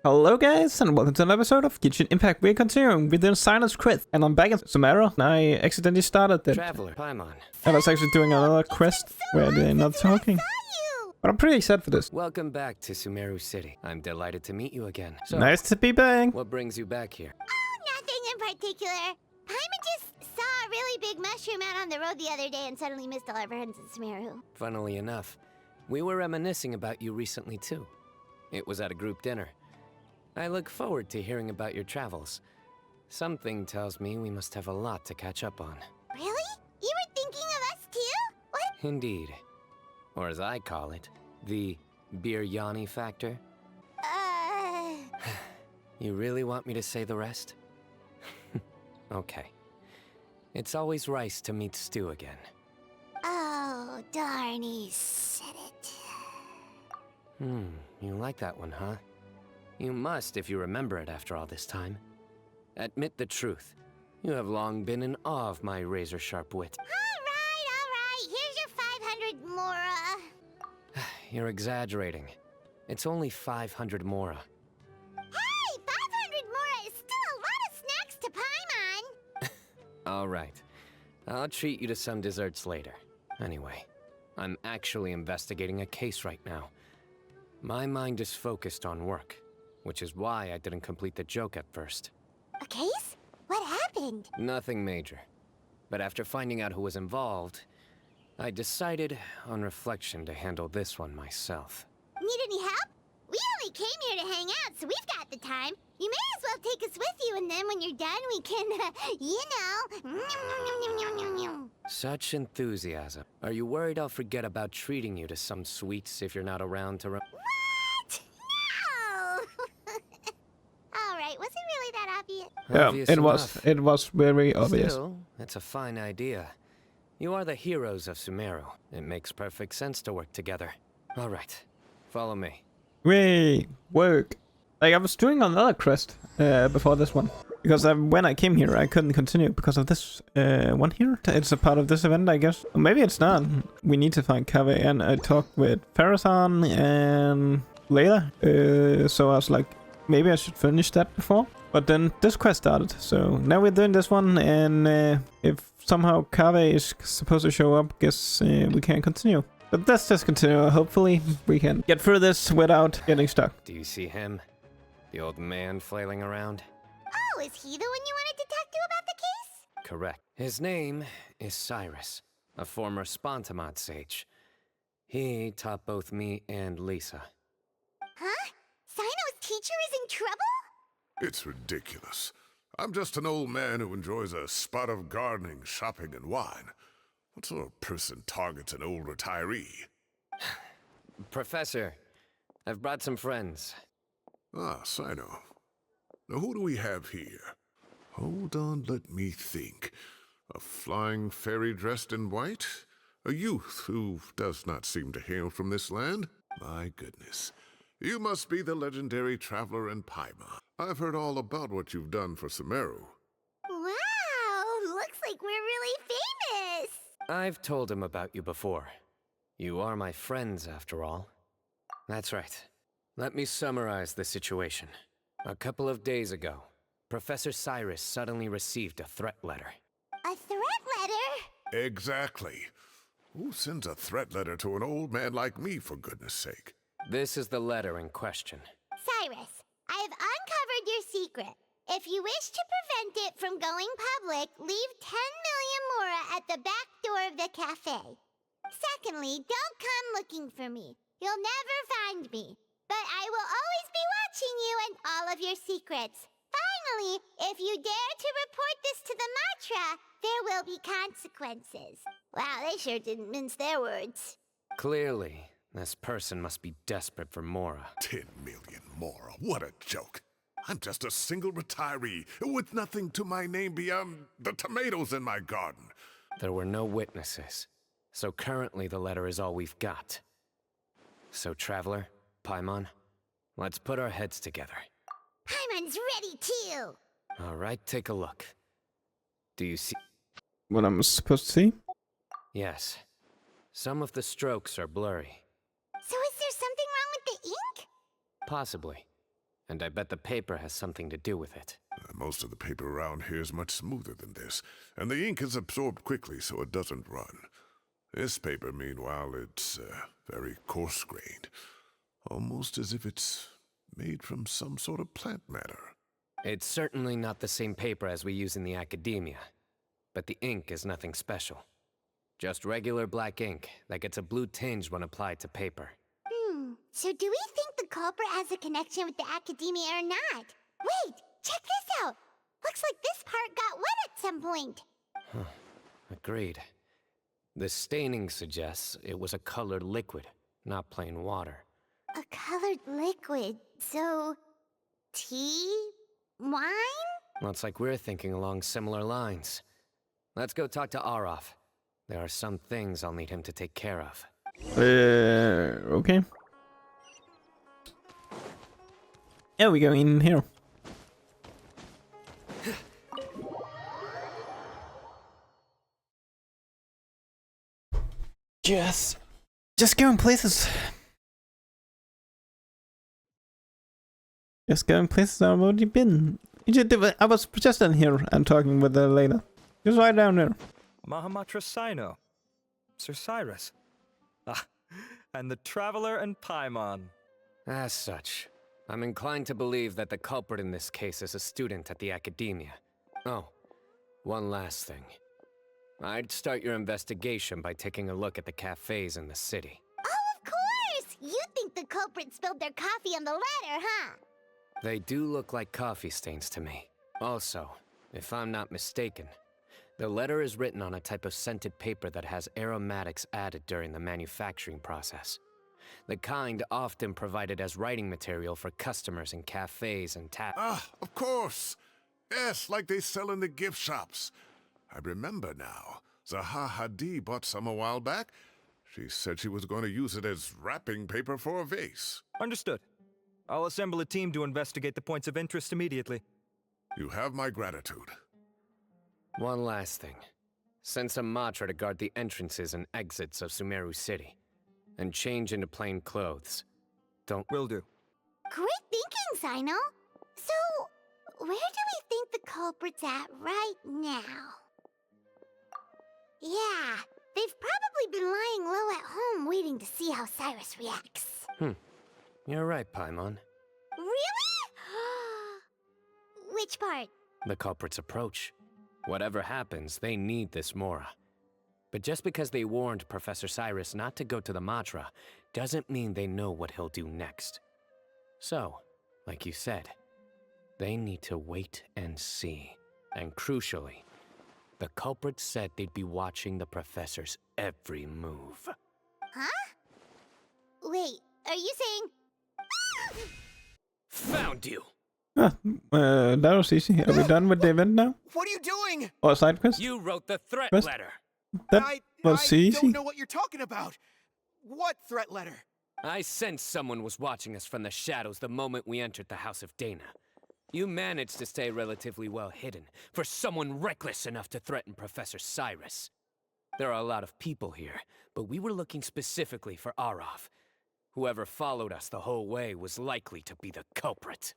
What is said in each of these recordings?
Hello guys, and welcome to another episode of Genshin Impact. We're continuing with the cyno quest, and I'm back in Sumeru, and I accidentally started it. Traveler, Paimon. I was actually doing another quest where they're not talking. But I'm pretty excited for this. Welcome back to Sumeru City. I'm delighted to meet you again. So, Nice to be back. what brings you back here? Oh, nothing in particular. Paimon just saw a really big mushroom out on the road the other day and suddenly missed all our friends in Sumeru. Funnily enough, we were reminiscing about you recently too. It was at a group dinner. I look forward to hearing about your travels. Something tells me we must have a lot to catch up on. Really? You were thinking of us too? What? Indeed. Or as I call it, the biryani factor. You really want me to say the rest? Okay. It's always rice to meet stew again. Oh, darn, he said it. You like that one, huh? You must if you remember it after all this time. Admit the truth. You have long been in awe of my razor-sharp wit. All right. Here's your 500 mora. You're exaggerating. It's only 500 mora. Hey, 500 mora is still a lot of snacks to Paimon. All right. I'll treat you to some desserts later. Anyway, I'm actually investigating a case right now. My mind is focused on work, which is why I didn't complete the joke at first. A case? What happened? Nothing major. But after finding out who was involved, I decided, on reflection, to handle this one myself. Need any help? We only came here to hang out, so we've got the time. You may as well take us with you, and then when you're done, we can, Such enthusiasm. Are you worried I'll forget about treating you to some sweets if you're not around to What? No! All right, was it really that obvious? Yeah, Obvious it enough. was very obvious. Still, it's a fine idea. You are the heroes of Sumeru. It makes perfect sense to work together. All right, follow me. Wait, work. Like, I was doing another quest before this one. Because when I came here, I couldn't continue because of this one here. It's a part of this event, I guess. Or maybe it's not. We need to find Kave, and I talked with Farazan and Layla. So I was like, maybe I should finish that before. But then this quest started. So now we're doing this one, and if somehow Kave is supposed to show up, guess we can continue. But let's just continue. Hopefully we can get through this without getting stuck. Do you see him? The old man flailing around? Oh, is he the one you wanted to talk to about the case? Correct. His name is Cyrus, a former Spontamod sage. He taught both me and Lisa. Huh? Cyno's teacher is in trouble? It's ridiculous. I'm just an old man who enjoys a spot of gardening, shopping, and wine. What sort of person targets an old retiree? Professor, I've brought some friends. Ah, cyno. Now who do we have here? Hold on, let me think. A flying fairy dressed in white? A youth who does not seem to hail from this land? My goodness. You must be the legendary traveler in Paimon. I've heard all about what you've done for Sumeru. Wow, looks like we're really famous. I've told him about you before. You are my friends, after all. That's right. Let me summarize the situation. A couple of days ago, Professor Cyrus suddenly received a threat letter. A threat letter? Exactly. Who sends a threat letter to an old man like me, for goodness sake? This is the letter in question. Cyrus, I have uncovered your secret. If you wish to prevent it from going public, leave 10 million mora at the back door of the cafe. Secondly, don't come looking for me. You'll never find me. But I will always be watching you and all of your secrets. Finally, if you dare to report this to the Matra, there will be consequences. Wow, they sure didn't mince their words. Clearly, this person must be desperate for Mora. 10 million more. What a joke. I'm just a single retiree with nothing to my name beyond the tomatoes in my garden. There were no witnesses, so currently the letter is all we've got. So, Traveler, Paimon, let's put our heads together. Paimon's ready too. All right, take a look. Do you see? What I'm supposed to see? Yes. Some of the strokes are blurry. So is there something wrong with the ink? Possibly. And I bet the paper has something to do with it. Most of the paper around here is much smoother than this, and the ink is absorbed quickly so it doesn't run. This paper, meanwhile, it's very coarse-grained, almost as if it's made from some sort of plant matter. It's certainly not the same paper as we use in the academia, but the ink is nothing special. Just regular black ink that gets a blue tinge when applied to paper. So do we think the culprit has a connection with the academia or not? Wait, check this out! Looks like this part got wet at some point. Agreed. The staining suggests it was a colored liquid, not plain water. A colored liquid, so... tea? Wine? Looks like we're thinking along similar lines. Let's go talk to Araf. There are some things I'll need him to take care of. Okay. Yeah, we go in here. Just going places. Just going places I've already been. I was just in here and talking with the lady. Just right down there. Mahamatra Cyno. Sir Cyrus. Ah, and the Traveler and Paimon. As such, I'm inclined to believe that the culprit in this case is a student at the academia. Oh, one last thing. I'd start your investigation by taking a look at the cafes in the city. Oh, of course! You think the culprit spilled their coffee on the ladder, huh? They do look like coffee stains to me. Also, if I'm not mistaken, the letter is written on a type of scented paper that has aromatics added during the manufacturing process. The kind often provided as writing material for customers in cafes and taverns. Ah, of course! Yes, like they sell in the gift shops. I remember now. Zaha Hadid bought some a while back. She said she was going to use it as wrapping paper for a vase. Understood. I'll assemble a team to investigate the points of interest immediately. You have my gratitude. One last thing. Send some Matra to guard the entrances and exits of Sumeru City. And change into plain clothes. Will do. Great thinking, Cyno. So, where do we think the culprit's at right now? Yeah, they've probably been lying low at home waiting to see how Cyrus reacts. You're right, Paimon. Really? Which part? The culprit's approach. Whatever happens, they need this Mora. But just because they warned Professor Cyrus not to go to the Matra, doesn't mean they know what he'll do next. So, like you said, they need to wait and see. And crucially, the culprit said they'd be watching the Professor's every move. Huh? Wait, are you saying... Found you! That was easy. Are we done with the event now? What are you doing? Or side quest? You wrote the threat Quest? letter! That was I easy. don't know what you're talking about. What threat letter? I sensed someone was watching us from the shadows the moment we entered the House of Dana. You managed to stay relatively well hidden for someone reckless enough to threaten Professor Cyrus. There are a lot of people here, but we were looking specifically for Araf. Whoever followed us the whole way was likely to be the culprit.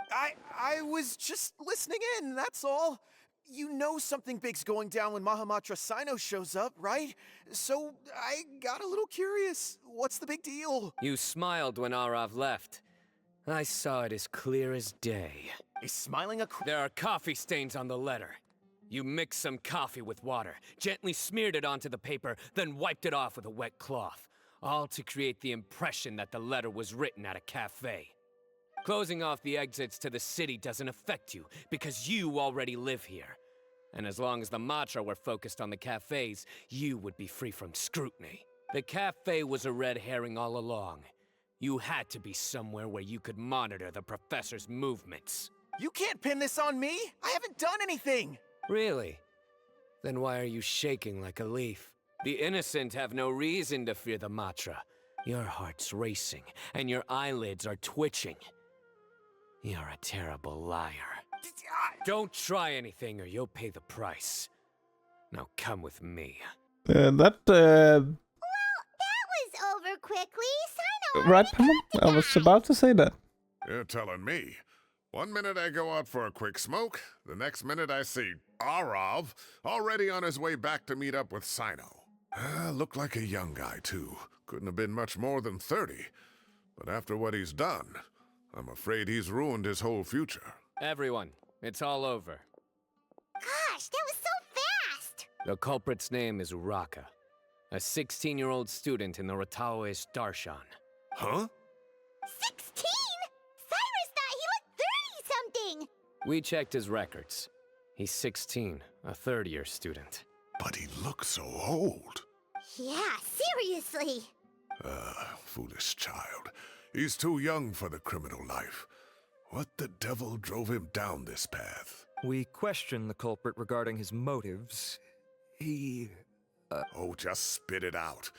I was just listening in, that's all. You know something big's going down when Mahamatra Cyno shows up, right? So I got a little curious. What's the big deal? You smiled when Araf left. I saw it as clear as day. Is smiling a There are coffee stains on the letter. You mixed some coffee with water, gently smeared it onto the paper, then wiped it off with a wet cloth. All to create the impression that the letter was written at a cafe. Closing off the exits to the city doesn't affect you, because you already live here. And as long as the Matra were focused on the cafes, you would be free from scrutiny. The cafe was a red herring all along. You had to be somewhere where you could monitor the Professor's movements. You can't pin this on me! I haven't done anything! Really? Then why are you shaking like a leaf? The innocent have no reason to fear the Matra. Your heart's racing, and your eyelids are twitching. You're a terrible liar. Don't try anything or you'll pay the price. Now come with me. Well, that was over quickly. Cyno Right, already Pamela? I was about to say that. You're telling me. One minute I go out for a quick smoke, the next minute I see Arav already on his way back to meet up with Cyno. Looked like a young guy, too. Couldn't have been much more than 30. But after what he's done, I'm afraid he's ruined his whole future. Everyone, it's all over. Gosh, that was so fast! The culprit's name is Uraka, a 16-year-old student in the Rataoish Darshan. Huh? 16? Cyrus thought he looked 30-something! We checked his records. He's 16, a third-year student. But he looks so old. Yeah, seriously. Foolish child. He's too young for the criminal life. What the devil drove him down this path? We questioned the culprit regarding his motives. He... Oh, just spit it out.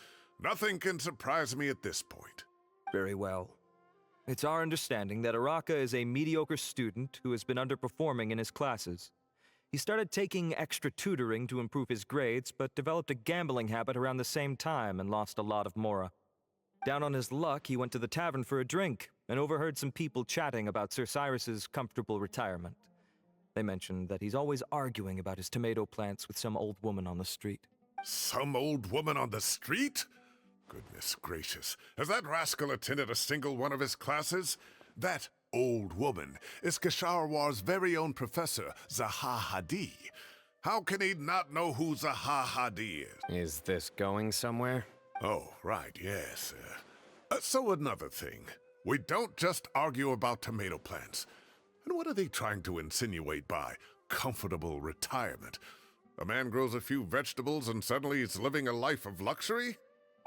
Nothing can surprise me at this point. Very well. It's our understanding that Araka is a mediocre student who has been underperforming in his classes. He started taking extra tutoring to improve his grades, but developed a gambling habit around the same time and lost a lot of mora. Down on his luck, he went to the tavern for a drink and overheard some people chatting about Sir Cyrus's comfortable retirement. They mentioned that he's always arguing about his tomato plants with some old woman on the street. Some old woman on the street? Goodness gracious. Has that rascal attended a single one of his classes? That old woman is Kasharwar's very own professor, Zaha Hadi. How can he not know who Zaha Hadi is? Is this going somewhere? Oh, right, yes. So another thing. We don't just argue about tomato plants. And what are they trying to insinuate by comfortable retirement? A man grows a few vegetables and suddenly he's living a life of luxury?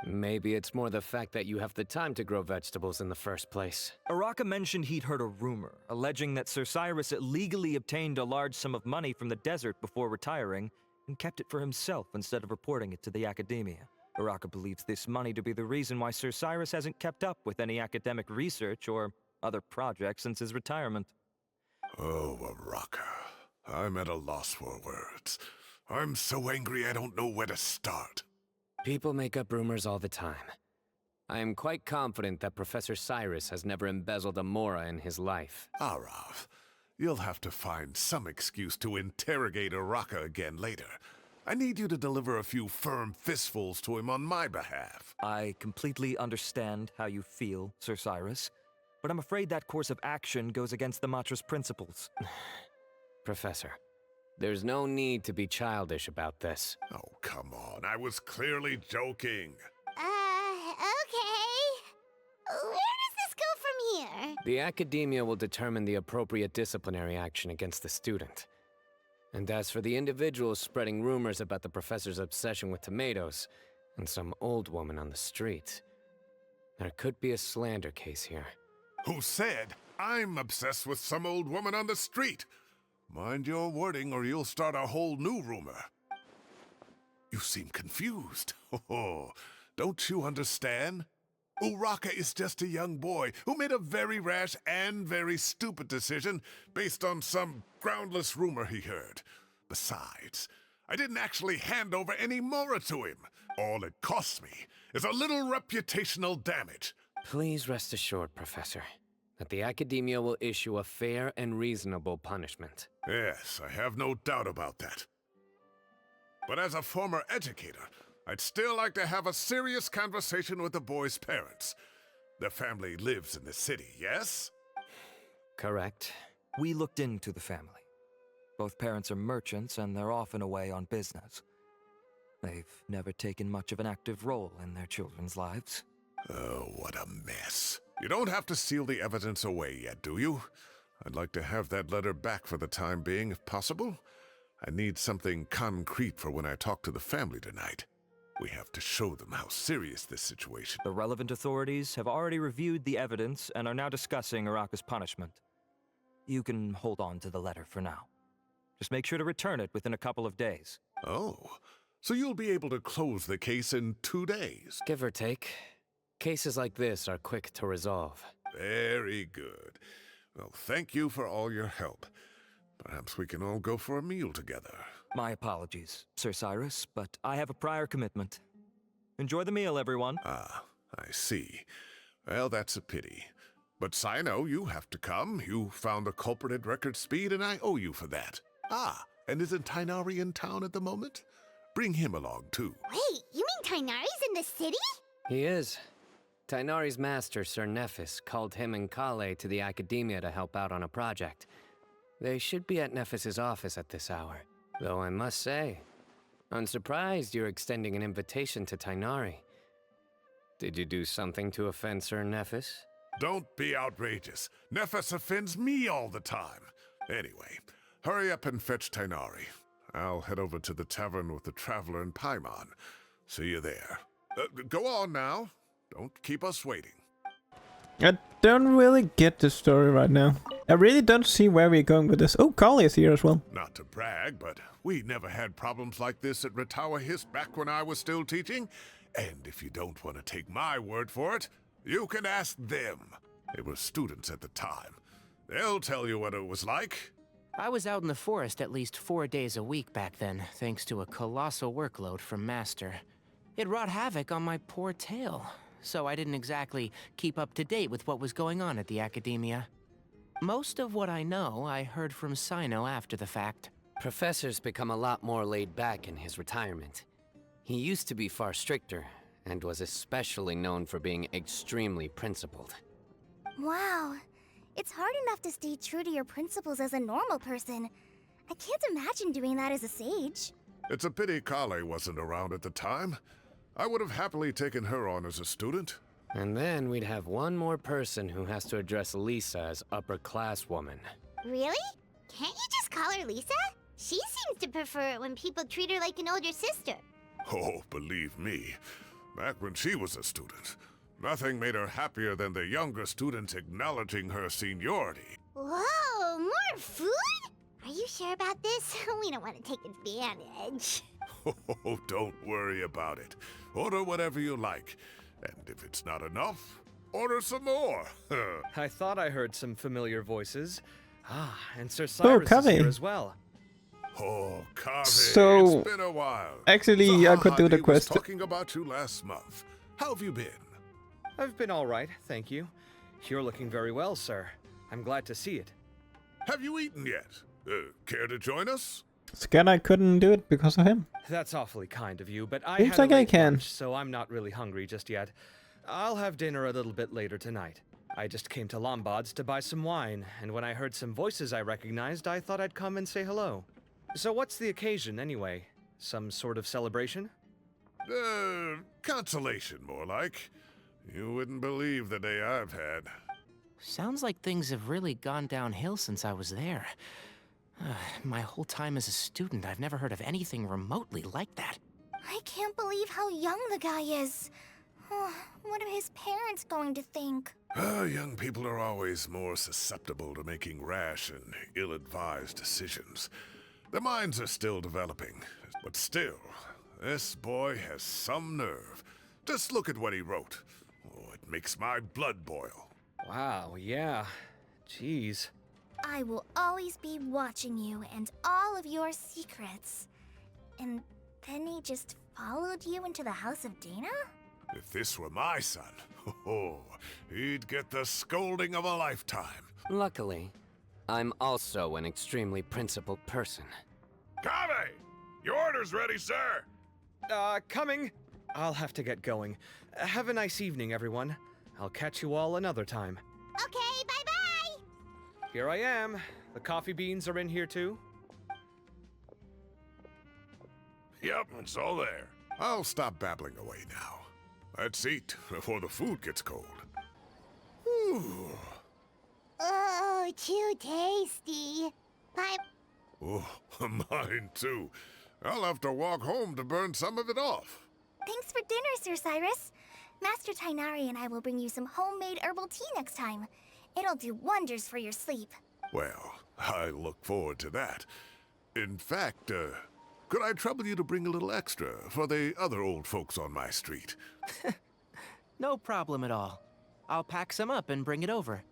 Maybe it's more the fact that you have the time to grow vegetables in the first place. Araka mentioned he'd heard a rumor, alleging that Sir Cyrus illegally obtained a large sum of money from the desert before retiring, and kept it for himself instead of reporting it to the academia. Araka believes this money to be the reason why Sir Cyrus hasn't kept up with any academic research or other projects since his retirement. Oh, Araka. I'm at a loss for words. I'm so angry I don't know where to start. People make up rumors all the time. I am quite confident that Professor Cyrus has never embezzled a mora in his life. Arav, you'll have to find some excuse to interrogate Araka again later. I need you to deliver a few firm fistfuls to him on my behalf. I completely understand how you feel, Sir Cyrus, but I'm afraid that course of action goes against the Matra's principles. Professor, there's no need to be childish about this. Oh, come on. I was clearly joking. Okay. Where does this go from here? The academia will determine the appropriate disciplinary action against the student. And as for the individuals spreading rumors about the professor's obsession with tomatoes and some old woman on the street, there could be a slander case here. Who said I'm obsessed with some old woman on the street? Mind your wording or you'll start a whole new rumor. You seem confused. Oh, don't you understand? Uraka is just a young boy who made a very rash and very stupid decision based on some groundless rumor he heard. Besides, I didn't actually hand over any mora to him. All it costs me is a little reputational damage. Please rest assured, Professor, that the academia will issue a fair and reasonable punishment. Yes, I have no doubt about that. But as a former educator, I'd still like to have a serious conversation with the boy's parents. Their family lives in the city, yes? Correct. We looked into the family. Both parents are merchants and they're often away on business. They've never taken much of an active role in their children's lives. Oh, what a mess. You don't have to seal the evidence away yet, do you? I'd like to have that letter back for the time being, if possible. I need something concrete for when I talk to the family tonight. We have to show them how serious this situation. The relevant authorities have already reviewed the evidence and are now discussing Araka's punishment. You can hold on to the letter for now. Just make sure to return it within a couple of days. Oh, so you'll be able to close the case in 2 days. Give or take. Cases like this are quick to resolve. Very good. Well, thank you for all your help. Perhaps we can all go for a meal together. My apologies, Sir Cyrus, but I have a prior commitment. Enjoy the meal, everyone. Ah, I see. Well, that's a pity. But Cyno, you have to come. You found the culprit at record speed, and I owe you for that. Ah, and isn't Tighnari in town at the moment? Bring him along, too. Wait, you mean Tighnari's in the city? He is. Tighnari's master, Sir Nephis, called him and Kale to the academia to help out on a project. They should be at Nephis's office at this hour. Though I must say, I'm surprised you're extending an invitation to Tighnari. Did you do something to offend Sir Nephis? Don't be outrageous. Nephis offends me all the time. Anyway, hurry up and fetch Tighnari. I'll head over to the tavern with the Traveler and Paimon. See you there. Go on now. Don't keep us waiting. I don't really get the story right now. I really don't see where we're going with this. Oh, Carly is here as well. Not to brag, but we never had problems like this at Ratawa Hist back when I was still teaching. And if you don't want to take my word for it, you can ask them. They were students at the time. They'll tell you what it was like. I was out in the forest at least 4 days a week back then, thanks to a colossal workload from Master. It wrought havoc on my poor tail, so I didn't exactly keep up to date with what was going on at the academia. Most of what I know, I heard from Cyno after the fact. Professor's become a lot more laid back in his retirement. He used to be far stricter, and was especially known for being extremely principled. Wow. It's hard enough to stay true to your principles as a normal person. I can't imagine doing that as a sage. It's a pity Kale wasn't around at the time. I would have happily taken her on as a student. And then we'd have one more person who has to address Lisa as upper-class woman. Really? Can't you just call her Lisa? She seems to prefer it when people treat her like an older sister. Oh, believe me, back when she was a student, nothing made her happier than the younger students acknowledging her seniority. Whoa, more food? Are you sure about this? We don't want to take advantage. Oh, don't worry about it. Order whatever you like. And if it's not enough, order some more. I thought I heard some familiar voices. Ah, and Sir Cyrus is Kave. here as well. Oh, Kave, So, it's been a while. actually, I could do the Sahadi was quest. talking about you last month. How have you been? I've been all right, thank you. You're looking very well, sir. I'm glad to see it. Have you eaten yet? Care to join us? Scared I couldn't do it because of him. That's awfully kind of you, but I Seems had a like I late can. lunch, so I'm not really hungry just yet. I'll have dinner a little bit later tonight. I just came to Lombard's to buy some wine, and when I heard some voices I recognized, I thought I'd come and say hello. So what's the occasion, anyway? Some sort of celebration? Consolation, more like. You wouldn't believe the day I've had. Sounds like things have really gone downhill since I was there. My whole time as a student, I've never heard of anything remotely like that. I can't believe how young the guy is. What are his parents going to think? Young people are always more susceptible to making rash and ill-advised decisions. Their minds are still developing, but still, this boy has some nerve. Just look at what he wrote. Oh, it makes my blood boil. Wow, yeah. Jeez. I will always be watching you and all of your secrets. And then he just followed you into the house of Dana? If this were my son, he'd get the scolding of a lifetime. Luckily, I'm also an extremely principled person. Kave! Your order's ready, sir! Coming. I'll have to get going. Have a nice evening, everyone. I'll catch you all another time. Okay, bye-bye! Here I am. The coffee beans are in here too. Yep, it's all there. I'll stop babbling away now. Let's eat before the food gets cold. Ooh. Oh, too tasty. Oh, mine too. I'll have to walk home to burn some of it off. Thanks for dinner, Sir Cyrus. Master Tighnari and I will bring you some homemade herbal tea next time. It'll do wonders for your sleep. Well, I look forward to that. In fact, could I trouble you to bring a little extra for the other old folks on my street? No problem at all. I'll pack some up and bring it over.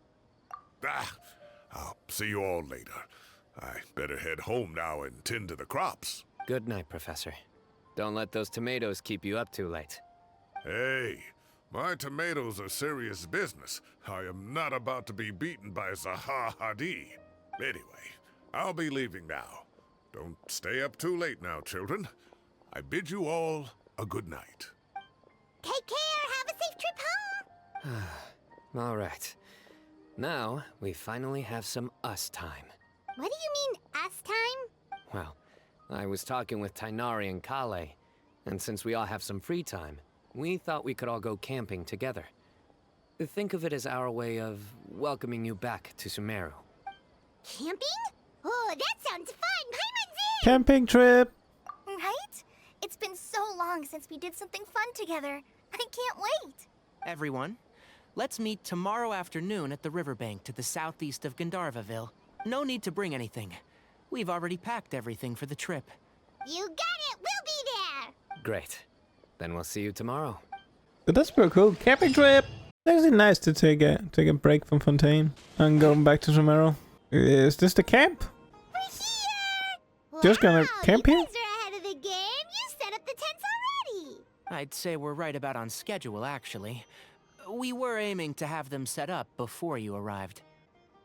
I'll see you all later. I better head home now and tend to the crops. Good night, Professor. Don't let those tomatoes keep you up too late. Hey, My tomatoes are serious business. I am not about to be beaten by Zaha Hadi. Anyway, I'll be leaving now. Don't stay up too late now, children. I bid you all a good night. Take care. Have a safe trip home. All right. Now, we finally have some us time. What do you mean, us time? Well, I was talking with Tainari and Kale, and since we all have some free time, we thought we could all go camping together. Think of it as our way of welcoming you back to Sumeru. Camping? Oh, that sounds fun. Paimon's in! Camping trip. Right? It's been so long since we did something fun together. I can't wait. Everyone, let's meet tomorrow afternoon at the riverbank to the southeast of Gandharvaville. No need to bring anything. We've already packed everything for the trip. You got it. We'll be there. Great. Then we'll see you tomorrow. But that's pretty cool. Camping trip. It's actually nice to take a break from Fontaine and going back to tomorrow. Is this the camp? We're here. Just gonna Wow, camp you here? guys are ahead of the game. You set up the tents already. I'd say we're right about on schedule, actually. We were aiming to have them set up before you arrived.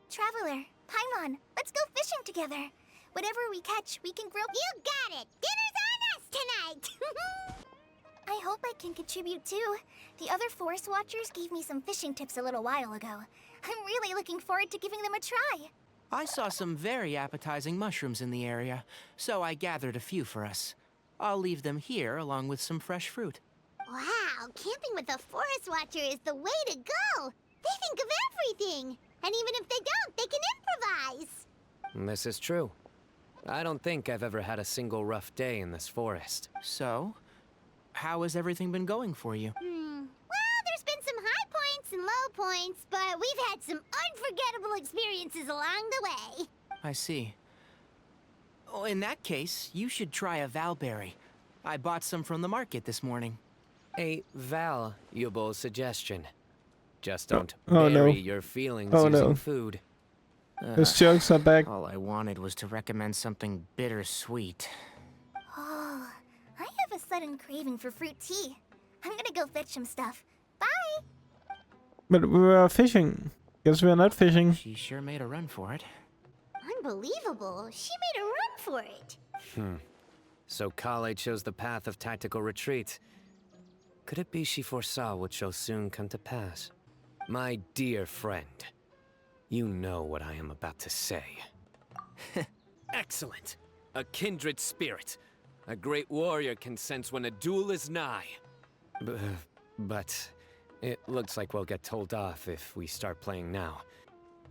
Traveler, Paimon, let's go fishing together. Whatever we catch, we can grill. You got it. Dinner's on us tonight. I hope I can contribute too. The other forest watchers gave me some fishing tips a little while ago. I'm really looking forward to giving them a try. I saw some very appetizing mushrooms in the area, so I gathered a few for us. I'll leave them here along with some fresh fruit. Wow, camping with a forest watcher is the way to go. They think of everything. And even if they don't, they can improvise. This is true. I don't think I've ever had a single rough day in this forest. So, how has everything been going for you? Well, there's been some high points and low points, but we've had some unforgettable experiences along the way. I see. Oh, in that case, you should try a valberry. I bought some from the market this morning. A valuable suggestion. Just don't Oh, no. bury your feelings Oh, using no. food. Those jokes are back. All I wanted was to recommend something bittersweet. Oh, I have a sudden craving for fruit tea. I'm gonna go fetch some stuff. Bye! But we were fishing. Guess we're not fishing. She sure made a run for it. Unbelievable. She made a run for it. So Kale chose the path of tactical retreat. Could it be she foresaw what shall soon come to pass? My dear friend, you know what I am about to say. Excellent! A kindred spirit. A great warrior can sense when a duel is nigh. But it looks like we'll get told off if we start playing now.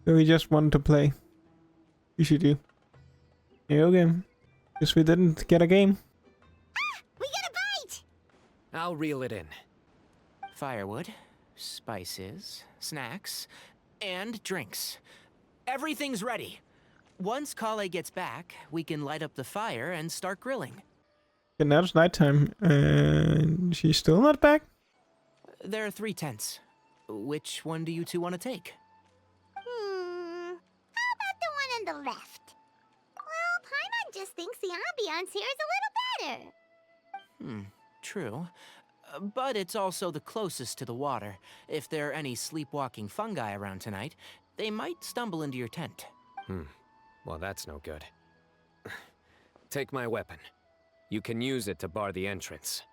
So we just wanted to play. We should do. Yeah, okay. Guess we didn't get a game. We got a bite! I'll reel it in. Firewood, spices, snacks, and drinks. Everything's ready. Once Kale gets back, we can light up the fire and start grilling. And now it's nighttime. And she's still not back? There are 3 tents. Which one do you two want to take? How about the one on the left? Well, Paimon just thinks the ambiance here is a little better. True. But it's also the closest to the water. If there are any sleepwalking fungi around tonight, they might stumble into your tent. Well, that's no good. Take my weapon. You can use it to bar the entrance.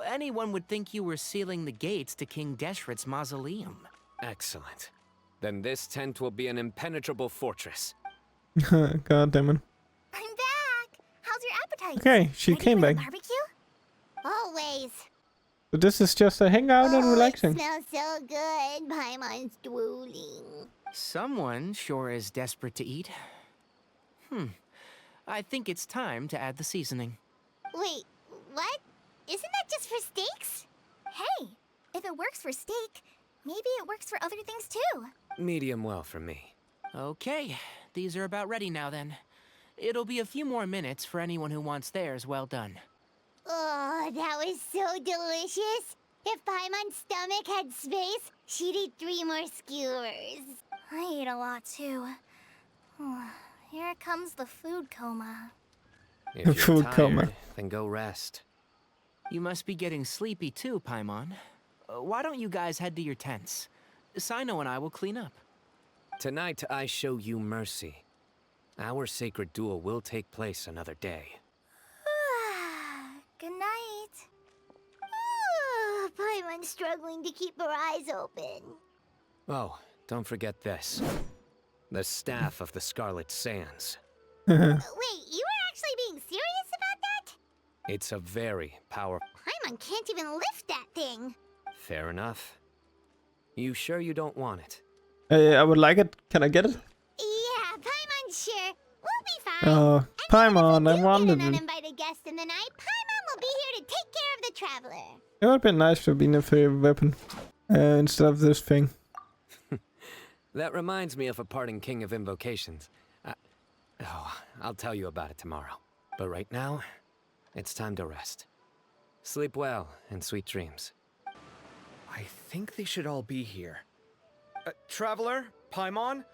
Anyone would think you were sealing the gates to King Deshret's mausoleum. Excellent. Then this tent will be an impenetrable fortress. God damn it. I'm back! How's your appetite? Okay, she Ready came for the back. barbecue? Always. So this is just a hangout and It relaxing. smells so good. Paimon's drooling. Someone sure is desperate to eat. I think it's time to add the seasoning. Wait, what? Isn't that just for steaks? Hey, if it works for steak, maybe it works for other things too. Medium well for me. Okay, these are about ready now then. It'll be a few more minutes for anyone who wants theirs well done. Oh, that was so delicious. If Paimon's stomach had space, she'd eat 3 more skewers. I ate a lot too. Here comes the food coma. If you're Food tired, coma. then go rest. You must be getting sleepy too, Paimon. Why don't you guys head to your tents? Cyno and I will clean up. Tonight, I show you mercy. Our sacred duel will take place another day. Good night. Paimon's struggling to keep her eyes open. Oh, don't forget this. The staff of the Scarlet Sands. Wait, you were actually being serious about that? It's a very powerful... Paimon can't even lift that thing. Fair enough. You sure you don't want it? I would like it. Can I get it? Yeah, Paimon's sure. We'll be fine. Oh, Paimon, I Get wanted an it. uninvited guest in the night. Paimon will be here to take care of the traveler. It would have been nice to have been a favorite weapon instead of this thing. That reminds me of a parting king of invocations. I'll tell you about it tomorrow. But right now, it's time to rest. Sleep well and sweet dreams. I think they should all be here. Traveler? Paimon?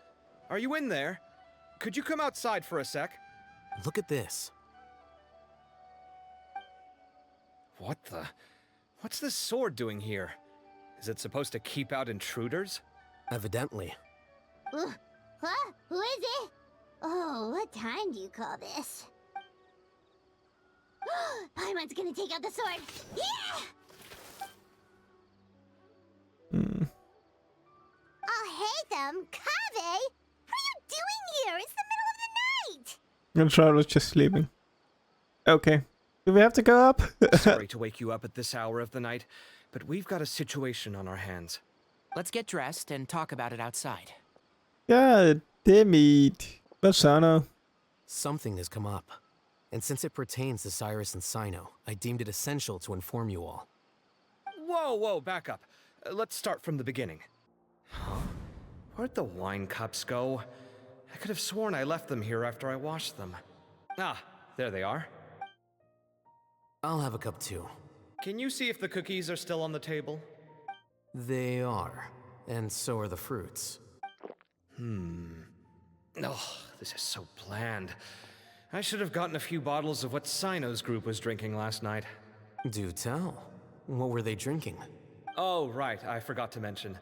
Are you in there? Could you come outside for a sec? Look at this. What the? What's this sword doing here? Is it supposed to keep out intruders? Evidently. Huh? Who is it? Oh, what time do you call this? Paimon's gonna take out the sword. Yeah! Oh, hey them, Kave! What are you doing here? It's the middle of the night! The traveler's just sleeping. Okay. Do we have to go up? Sorry to wake you up at this hour of the night, but we've got a situation on our hands. Let's get dressed and talk about it outside. God damn it. What's Cyno? Something has come up. And since it pertains to Cyrus and Cyno, I deemed it essential to inform you all. Whoa, back up. Let's start from the beginning. Where'd the wine cups go? I could have sworn I left them here after I washed them. Ah, there they are. I'll have a cup too. Can you see if the cookies are still on the table? They are. And so are the fruits. Oh, this is so bland. I should have gotten a few bottles of what Cyno's group was drinking last night. Do tell. What were they drinking? Oh, right, I forgot to mention.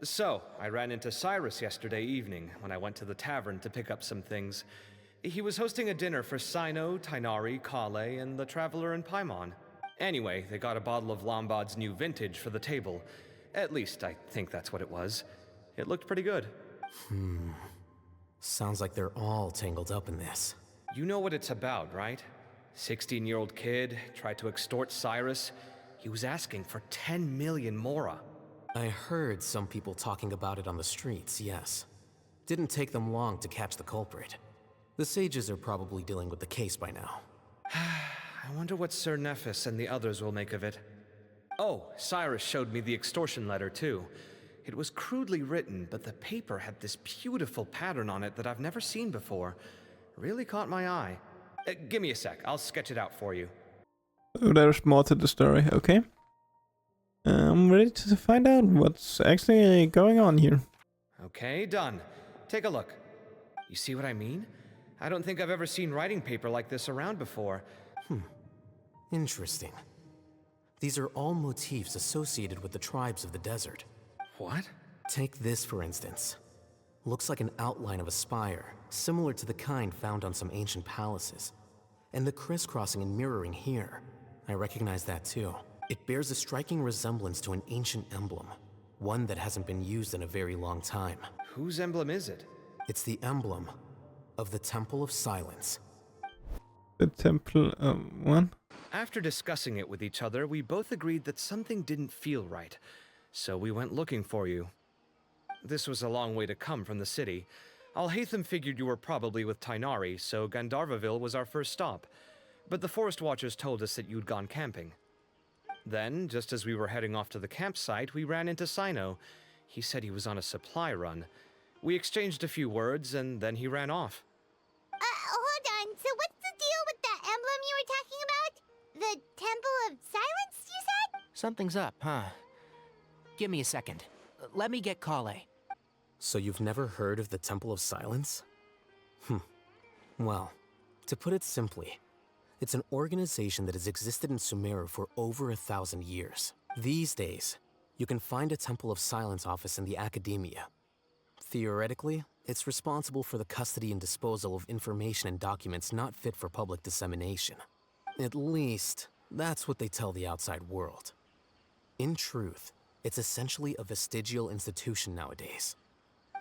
So, I ran into Cyrus yesterday evening when I went to the tavern to pick up some things. He was hosting a dinner for Cyno, Tighnari, Kale, and the Traveler and Paimon. Anyway, they got a bottle of Lombard's new vintage for the table. At least, I think that's what it was. It looked pretty good. Sounds like they're all tangled up in this. You know what it's about, right? 16-year-old kid tried to extort Cyrus. He was asking for 10 million mora. I heard some people talking about it on the streets, yes. Didn't take them long to catch the culprit. The sages are probably dealing with the case by now. I wonder what Sir Nephis and the others will make of it. Oh, Cyrus showed me the extortion letter, too. It was crudely written, but the paper had this beautiful pattern on it that I've never seen before. Really caught my eye. Give me a sec, I'll sketch it out for you. Oh, there's more to the story. Okay. I'm ready to find out what's actually going on here. Okay, done. Take a look. You see what I mean? I don't think I've ever seen writing paper like this around before. Interesting. These are all motifs associated with the tribes of the desert. What? Take this, for instance. Looks like an outline of a spire, similar to the kind found on some ancient palaces. And the crisscrossing and mirroring here. I recognize that too. It bears a striking resemblance to an ancient emblem, one that hasn't been used in a very long time. Whose emblem is it? It's the emblem of the Temple of Silence. The temple one? After discussing it with each other, we both agreed that something didn't feel right, so we went looking for you. This was a long way to come from the city. Alhaitham figured you were probably with Tighnari, so Gandharvaville was our first stop. But the Forest Watchers told us that you'd gone camping. Then, just as we were heading off to the campsite, we ran into Cyno. He said he was on a supply run. We exchanged a few words, and then he ran off. Hold on. So what's the deal with that emblem you were talking about? The Temple of Silence, you said? Something's up, huh? Give me a second. Let me get Kale. So you've never heard of the Temple of Silence? Well, to put it simply, it's an organization that has existed in Sumeru for over 1,000 years. These days, you can find a Temple of Silence office in the Academia. Theoretically, it's responsible for the custody and disposal of information and documents not fit for public dissemination. At least, that's what they tell the outside world. In truth, it's essentially a vestigial institution nowadays.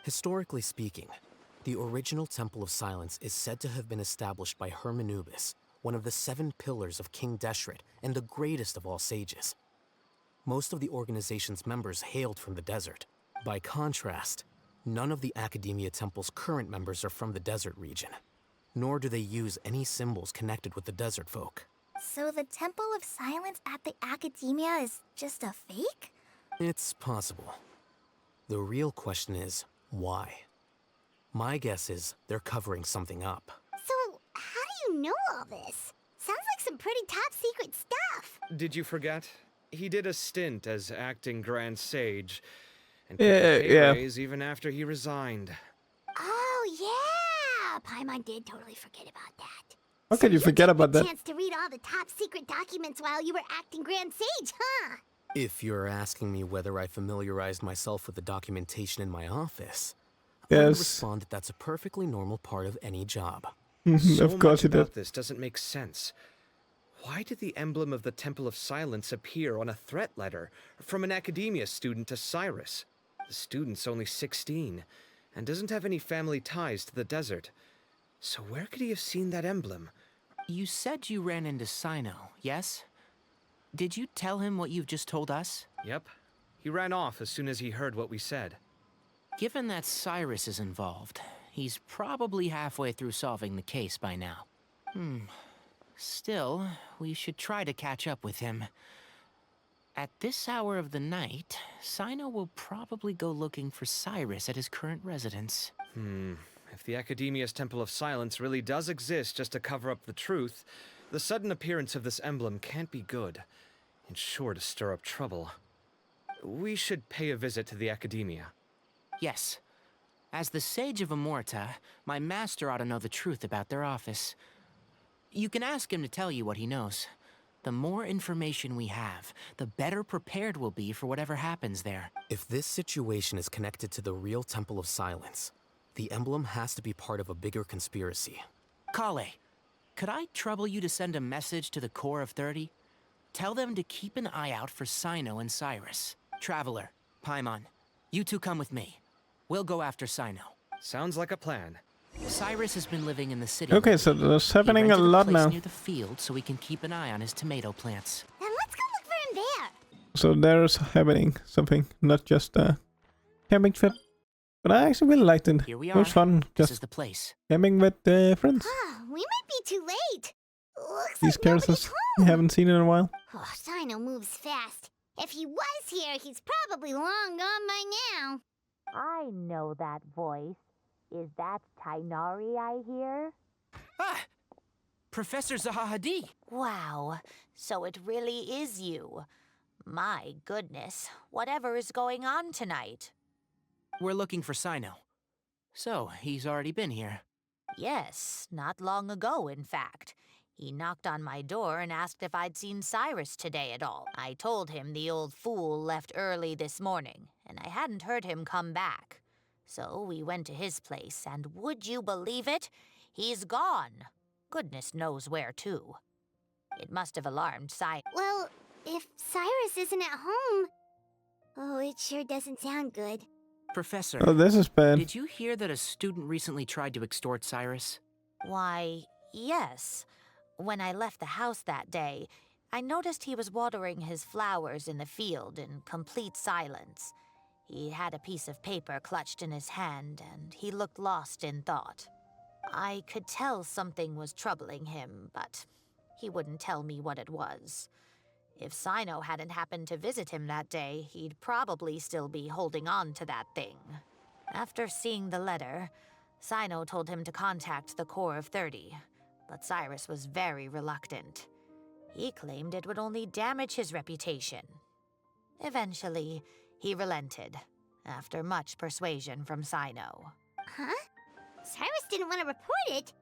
Historically speaking, the original Temple of Silence is said to have been established by Hermanubis, one of the 7 pillars of King Deshret and the greatest of all sages. Most of the organization's members hailed from the desert. By contrast, none of the Academia Temple's current members are from the desert region, nor do they use any symbols connected with the desert folk. So the Temple of Silence at the Academia is just a fake? It's possible. The real question is, why? My guess is they're covering something up. So, how do you know all this? Sounds like some pretty top secret stuff. Did you forget? He did a stint as acting Grand Sage, and Yeah, kept a pay yeah. raise even after he resigned. Oh, yeah! Paimon did totally forget about that. How could you forget about The that? chance to read all the top secret documents while you were acting Grand Sage, huh? If you're asking me whether I familiarized myself with the documentation in my office, I would Yes. respond that that's a perfectly normal part of any job. So Of course much you did. about this doesn't make sense. Why did the emblem of the Temple of Silence appear on a threat letter from an Academia student to Cyrus? The student's only 16 and doesn't have any family ties to the desert. So where could he have seen that emblem? You said you ran into Cyno, yes? Did you tell him what you've just told us? Yep. He ran off as soon as he heard what we said. Given that Cyrus is involved, he's probably halfway through solving the case by now. Still, we should try to catch up with him. At this hour of the night, Cyno will probably go looking for Cyrus at his current residence. If the Academia's Temple of Silence really does exist just to cover up the truth, the sudden appearance of this emblem can't be good. It's sure to stir up trouble. We should pay a visit to the Academia. Yes. As the Sage of Amorta, my master ought to know the truth about their office. You can ask him to tell you what he knows. The more information we have, the better prepared we'll be for whatever happens there. If this situation is connected to the real Temple of Silence, the emblem has to be part of a bigger conspiracy. Kale, could I trouble you to send a message to the Core of 30? Tell them to keep an eye out for Cyno and Cyrus. Traveler, Paimon, you two come with me. We'll go after Cyno. Sounds like a plan. Cyrus has been living in the city. Okay, so there's He happening a rented lot place now. near the field so we can keep an eye on his tomato plants. Then let's go look for him there. So there's happening something, not just a camping trip. But I actually really liked it. Here we It was are. fun This is just the place. camping with friends. Ah, we might be too late. Looks These like nobody's characters home. we haven't seen in a while. Oh, Cyno moves fast. If he was here, he's probably long gone by now. I know that voice. Is that Tainari I hear? Ah! Professor Zahahadi! Wow, so it really is you. My goodness, whatever is going on tonight? We're looking for Cyno. So, he's already been here. Yes, not long ago, in fact. He knocked on my door and asked if I'd seen Cyrus today at all. I told him the old fool left early this morning, and I hadn't heard him come back. So we went to his place, and would you believe it? He's gone. Goodness knows where to. It must have alarmed Cyrus. Well, if Cyrus isn't at home... Oh, it sure doesn't sound good. Professor, Oh, this is bad. did you hear that a student recently tried to extort Cyrus? Why, yes. When I left the house that day, I noticed he was watering his flowers in the field in complete silence. He had a piece of paper clutched in his hand, and he looked lost in thought. I could tell something was troubling him, but he wouldn't tell me what it was. If Cyno hadn't happened to visit him that day, he'd probably still be holding on to that thing. After seeing the letter, Cyno told him to contact the Core of 30, but Cyrus was very reluctant. He claimed it would only damage his reputation. Eventually, he relented, after much persuasion from Cyno. Huh? Cyrus didn't want to report it?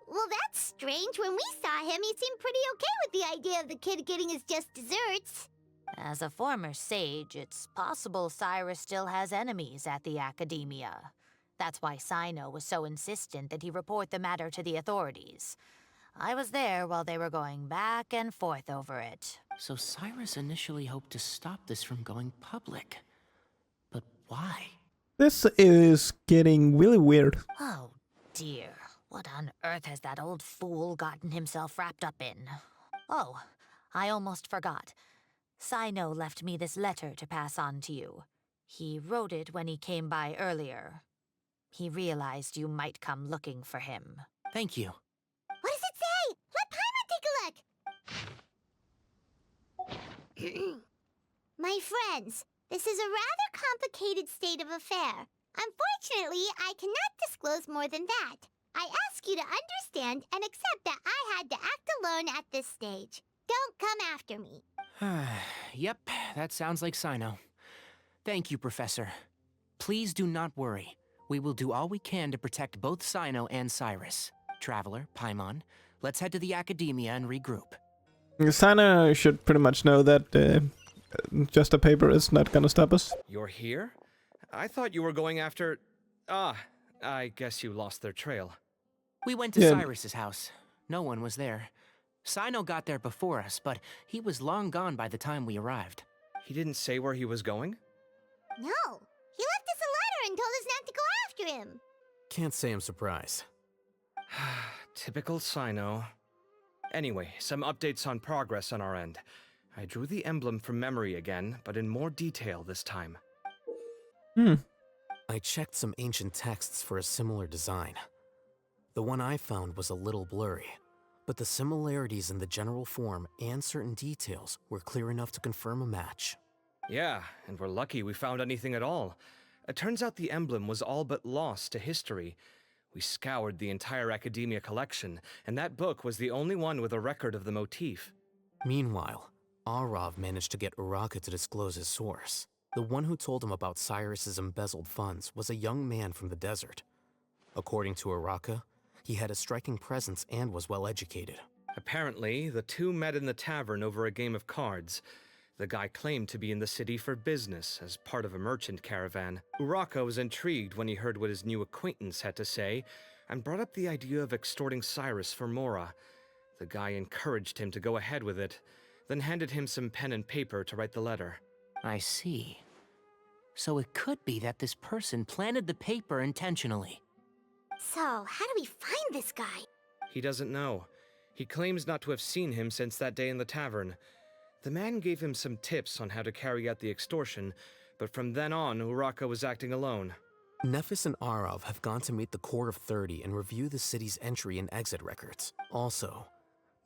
Well, that's strange. When we saw him, he seemed pretty okay with the idea of the kid getting his just desserts. As a former sage, it's possible Cyrus still has enemies at the Academia. That's why Cyno was so insistent that he report the matter to the authorities. I was there while they were going back and forth over it. So Cyrus initially hoped to stop this from going public. But why? This is getting really weird. Oh dear, what on earth has that old fool gotten himself wrapped up in? Oh, I almost forgot. Cyno left me this letter to pass on to you. He wrote it when he came by earlier. He realized you might come looking for him. Thank you. What does it say? Let Paimon take a look. My friends, this is a rather complicated state of affair. Unfortunately, I cannot disclose more than that. I ask you to understand and accept that I had to act alone at this stage. Don't come after me. Yep, that sounds like Cyno. Thank you, Professor. Please do not worry. We will do all we can to protect both Cyno and Cyrus. Traveler, Paimon, let's head to the Academia and regroup. Sana should pretty much know that just a paper is not gonna stop us. You're here? I thought you were going after... Ah, I guess you lost their trail. We went to Yeah. Cyrus's house. No one was there. Cyno got there before us, but he was long gone by the time we arrived. He didn't say where he was going? No, he left us a letter and told us not to go after him. Can't say I'm surprised. Typical Cyno. Anyway, some updates on progress on our end. I drew the emblem from memory again, but in more detail this time. I checked some ancient texts for a similar design. The one I found was a little blurry, but the similarities in the general form and certain details were clear enough to confirm a match. Yeah, and we're lucky we found anything at all. It turns out the emblem was all but lost to history. We scoured the entire Academia collection, and that book was the only one with a record of the motif. Meanwhile, Arav managed to get Uraka to disclose his source. The one who told him about Cyrus's embezzled funds was a young man from the desert. According to Uraka, he had a striking presence and was well educated. Apparently, the two met in the tavern over a game of cards. The guy claimed to be in the city for business, as part of a merchant caravan. Uraka was intrigued when he heard what his new acquaintance had to say, and brought up the idea of extorting Cyrus for Mora. The guy encouraged him to go ahead with it, then handed him some pen and paper to write the letter. I see. So it could be that this person planted the paper intentionally. So, how do we find this guy? He doesn't know. He claims not to have seen him since that day in the tavern. The man gave him some tips on how to carry out the extortion, but from then on, Uraka was acting alone. Nephis and Arav have gone to meet the Core of 30 and review the city's entry and exit records. Also,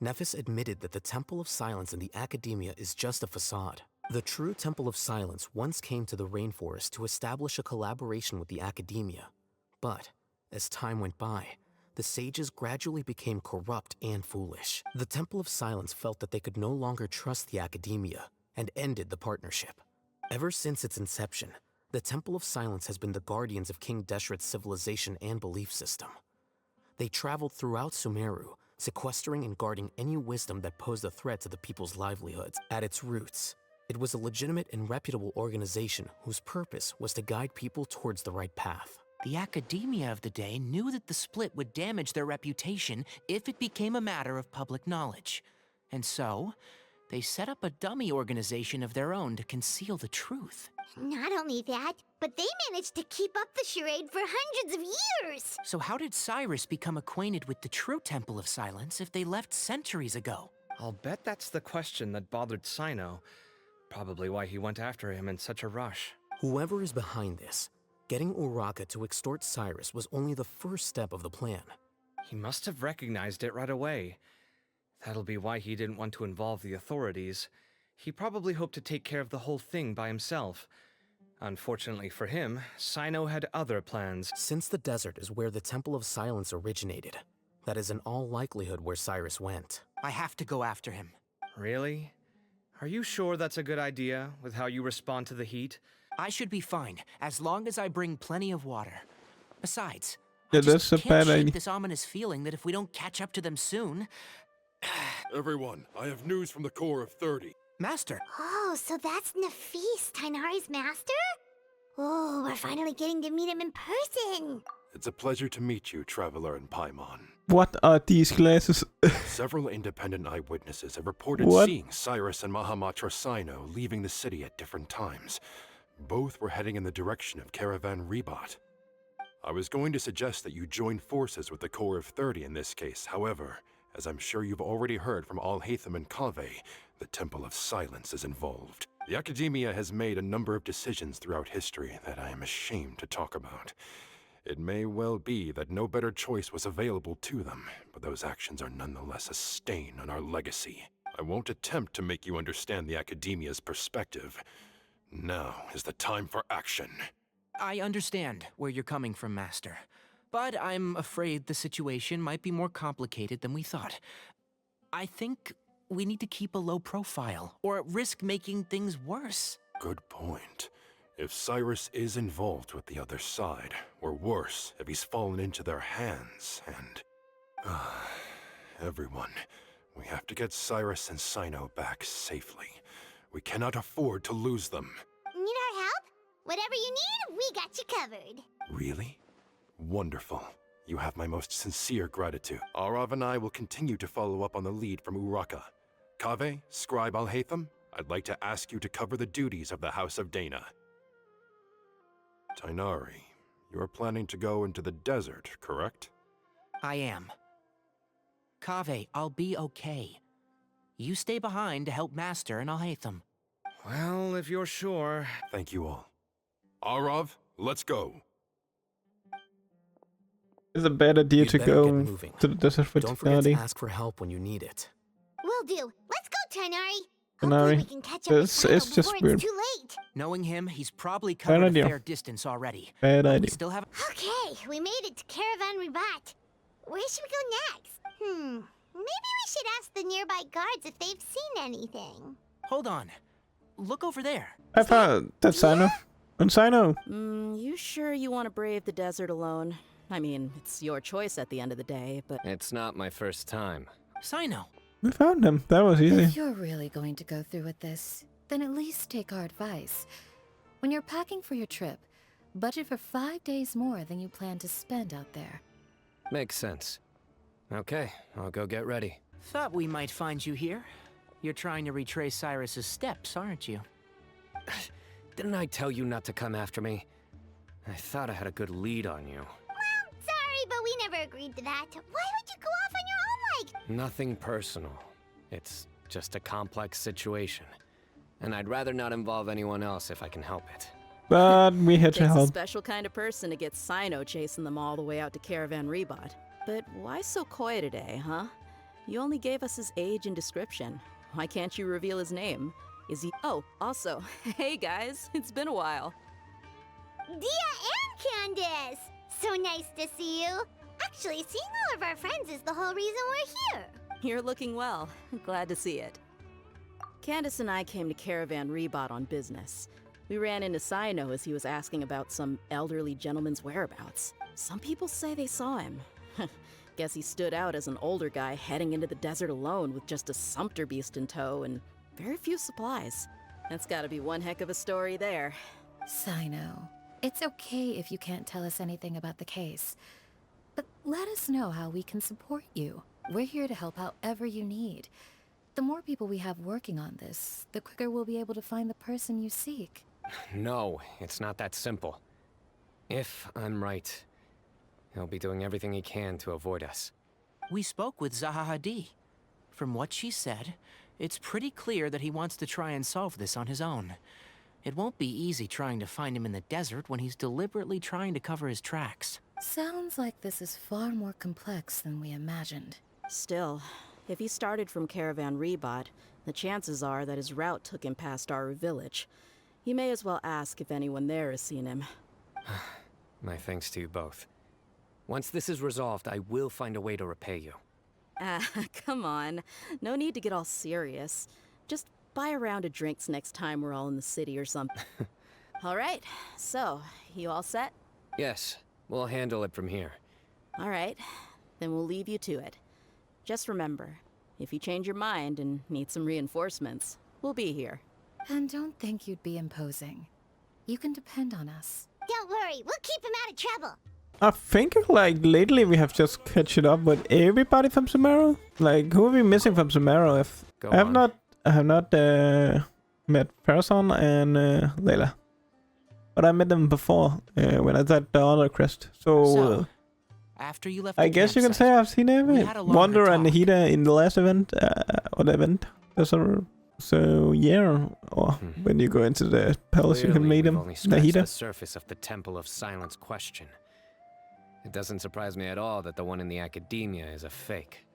Nephis admitted that the Temple of Silence in the Academia is just a facade. The true Temple of Silence once came to the rainforest to establish a collaboration with the Academia. But, as time went by, the sages gradually became corrupt and foolish. The Temple of Silence felt that they could no longer trust the Academia and ended the partnership. Ever since its inception, the Temple of Silence has been the guardians of King Deshret's civilization and belief system. They traveled throughout Sumeru, sequestering and guarding any wisdom that posed a threat to the people's livelihoods. At its roots, it was a legitimate and reputable organization whose purpose was to guide people towards the right path. The Academia of the day knew that the split would damage their reputation if it became a matter of public knowledge. And so, they set up a dummy organization of their own to conceal the truth. Not only that, but they managed to keep up the charade for hundreds of years! So how did Cyrus become acquainted with the true Temple of Silence if they left centuries ago? I'll bet that's the question that bothered Cyno. Probably why he went after him in such a rush. Whoever is behind this, getting Uraka to extort Cyrus was only the first step of the plan. He must have recognized it right away. That'll be why he didn't want to involve the authorities. He probably hoped to take care of the whole thing by himself. Unfortunately for him, Cyno had other plans. Since the desert is where the Temple of Silence originated, that is in all likelihood where Cyrus went. I have to go after him. Really? Are you sure that's a good idea, with how you respond to the heat? I should be fine, as long as I bring plenty of water. Besides, Yeah, I just that's a can't bad shake idea. this ominous feeling that if we don't catch up to them soon... Everyone, I have news from the Core of 30. Master, Oh, so that's Nafis, Tainari's master? Oh, we're finally getting to meet him in person. It's a pleasure to meet you, Traveler in Paimon. What are these glasses? Several independent eyewitnesses have reported What? seeing Cyrus and Mahamatra Cyno leaving the city at different times. Both were heading in the direction of Caravan Rebot. I was going to suggest that you join forces with the Corps of 30 in this case. However, as I'm sure you've already heard from Alhaitham and Kaveh, the Temple of Silence is involved. The Academia has made a number of decisions throughout history that I am ashamed to talk about. It may well be that no better choice was available to them, but those actions are nonetheless a stain on our legacy. I won't attempt to make you understand the Academia's perspective. Now is the time for action. I understand where you're coming from, Master. But I'm afraid the situation might be more complicated than we thought. I think we need to keep a low profile, or risk making things worse. Good point. If Cyrus is involved with the other side, or worse, if he's fallen into their hands, and... everyone, we have to get Cyrus and Cyno back safely. We cannot afford to lose them. Need our help? Whatever you need, we got you covered. Really? Wonderful. You have my most sincere gratitude. Arav and I will continue to follow up on the lead from Uraka. Kaveh, Scribe Alhaitham, I'd like to ask you to cover the duties of the House of Dana. Tainari, you are planning to go into the desert, correct? I am. Kaveh, I'll be okay. You stay behind to help Master and Alhaitham. Well, if you're sure. Thank you all. Arav, let's go. It's a bad idea You'd to better go get moving. to the desert for Don't forget to Tainari. ask for help when you need it. Will do. Let's go, Tainari. Tainari, Hopefully we can catch up with this Cyno is just before weird. it's too late. Knowing him, he's probably covered a idea. fair distance already. Bad But we idea. still have... Okay, we made it to Caravan Ribat. Where should we go next? Maybe we should ask the nearby guards if they've seen anything. Hold on. Look over there. I found that Cyno. And Cyno. You sure you want to brave the desert alone? I mean, it's your choice at the end of the day, but... It's not my first time. Cyno. We found him. That was If easy. you're really going to go through with this, then at least take our advice. When you're packing for your trip, budget for 5 days more than you plan to spend out there. Makes sense. Okay, I'll go get ready. Thought we might find you here. You're trying to retrace Cyrus's steps, aren't you? Didn't I tell you not to come after me? I thought I had a good lead on you. Sorry, but we never agreed to that. Why would you go off on your own like... Nothing personal. It's just a complex situation. And I'd rather not involve anyone else if I can help it. But we had to Takes a help. special kind of person to get Cyno chasing them all the way out to Caravan Rebot. But why so coy today, huh? You only gave us his age and description. Why can't you reveal his name? Is he... Oh, also, hey guys, it's been a while. Dia and Candace! So nice to see you. Actually, seeing all of our friends is the whole reason we're here. You're looking well. Glad to see it. Candace and I came to Caravan Rebot on business. We ran into Cyno as he was asking about some elderly gentleman's whereabouts. Some people say they saw him. Guess he stood out as an older guy heading into the desert alone with just a sumpter beast in tow and very few supplies. That's gotta be one heck of a story there. Cyno, it's okay if you can't tell us anything about the case. But let us know how we can support you. We're here to help however you need. The more people we have working on this, the quicker we'll be able to find the person you seek. No, it's not that simple. If I'm right, he'll be doing everything he can to avoid us. We spoke with Zaha Hadid. From what she said, it's pretty clear that he wants to try and solve this on his own. It won't be easy trying to find him in the desert when he's deliberately trying to cover his tracks. Sounds like this is far more complex than we imagined. Still, if he started from Caravan Rebot, the chances are that his route took him past our village. You may as well ask if anyone there has seen him. My thanks to you both. Once this is resolved, I will find a way to repay you. Ah, come on. No need to get all serious. Just buy a round of drinks next time we're all in the city or something. All right, so, you all set? Yes, we'll handle it from here. All right, then we'll leave you to it. Just remember, if you change your mind and need some reinforcements, We'll be here. And don't think you'd be imposing. You can depend on us. Don't worry, we'll keep him out of trouble. I think like lately we have just catched up with everybody from Sumeru. Like who are we missing from Sumeru? If Go I have on. not met Person and Layla, but I met them before when I did the other quest. So after you left I the guess you can campsite, say I've seen we every had a longer Wander and talk. Nahida in the last event or the event. So yeah, or when you go into the palace, you can Clearly, meet we've him. only scratched Nahida. the surface of the Temple of Silence question. It doesn't surprise me at all that the one in the academia is a fake.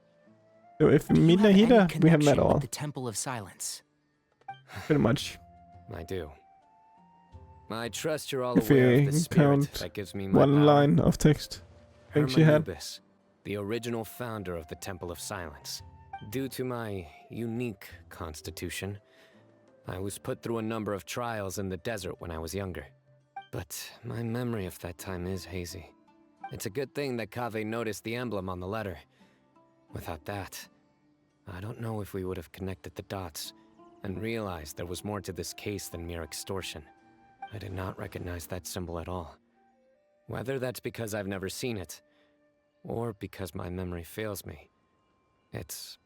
So if we Do you meet have any Nahida, we have met connection with all, the Temple of Silence? pretty much. I do. I trust you're all If aware of you the spirit count that gives me my one power. line of text, I think she had. Hermanubis, the original founder of the Temple of Silence. Due to my unique constitution, I was put through a number of trials in the desert when I was younger. But my memory of that time is hazy. It's a good thing that Kaveh noticed the emblem on the letter. Without that, I don't know if we would have connected the dots and realized there was more to this case than mere extortion. I did not recognize that symbol at all. Whether that's because I've never seen it, or because my memory fails me, it's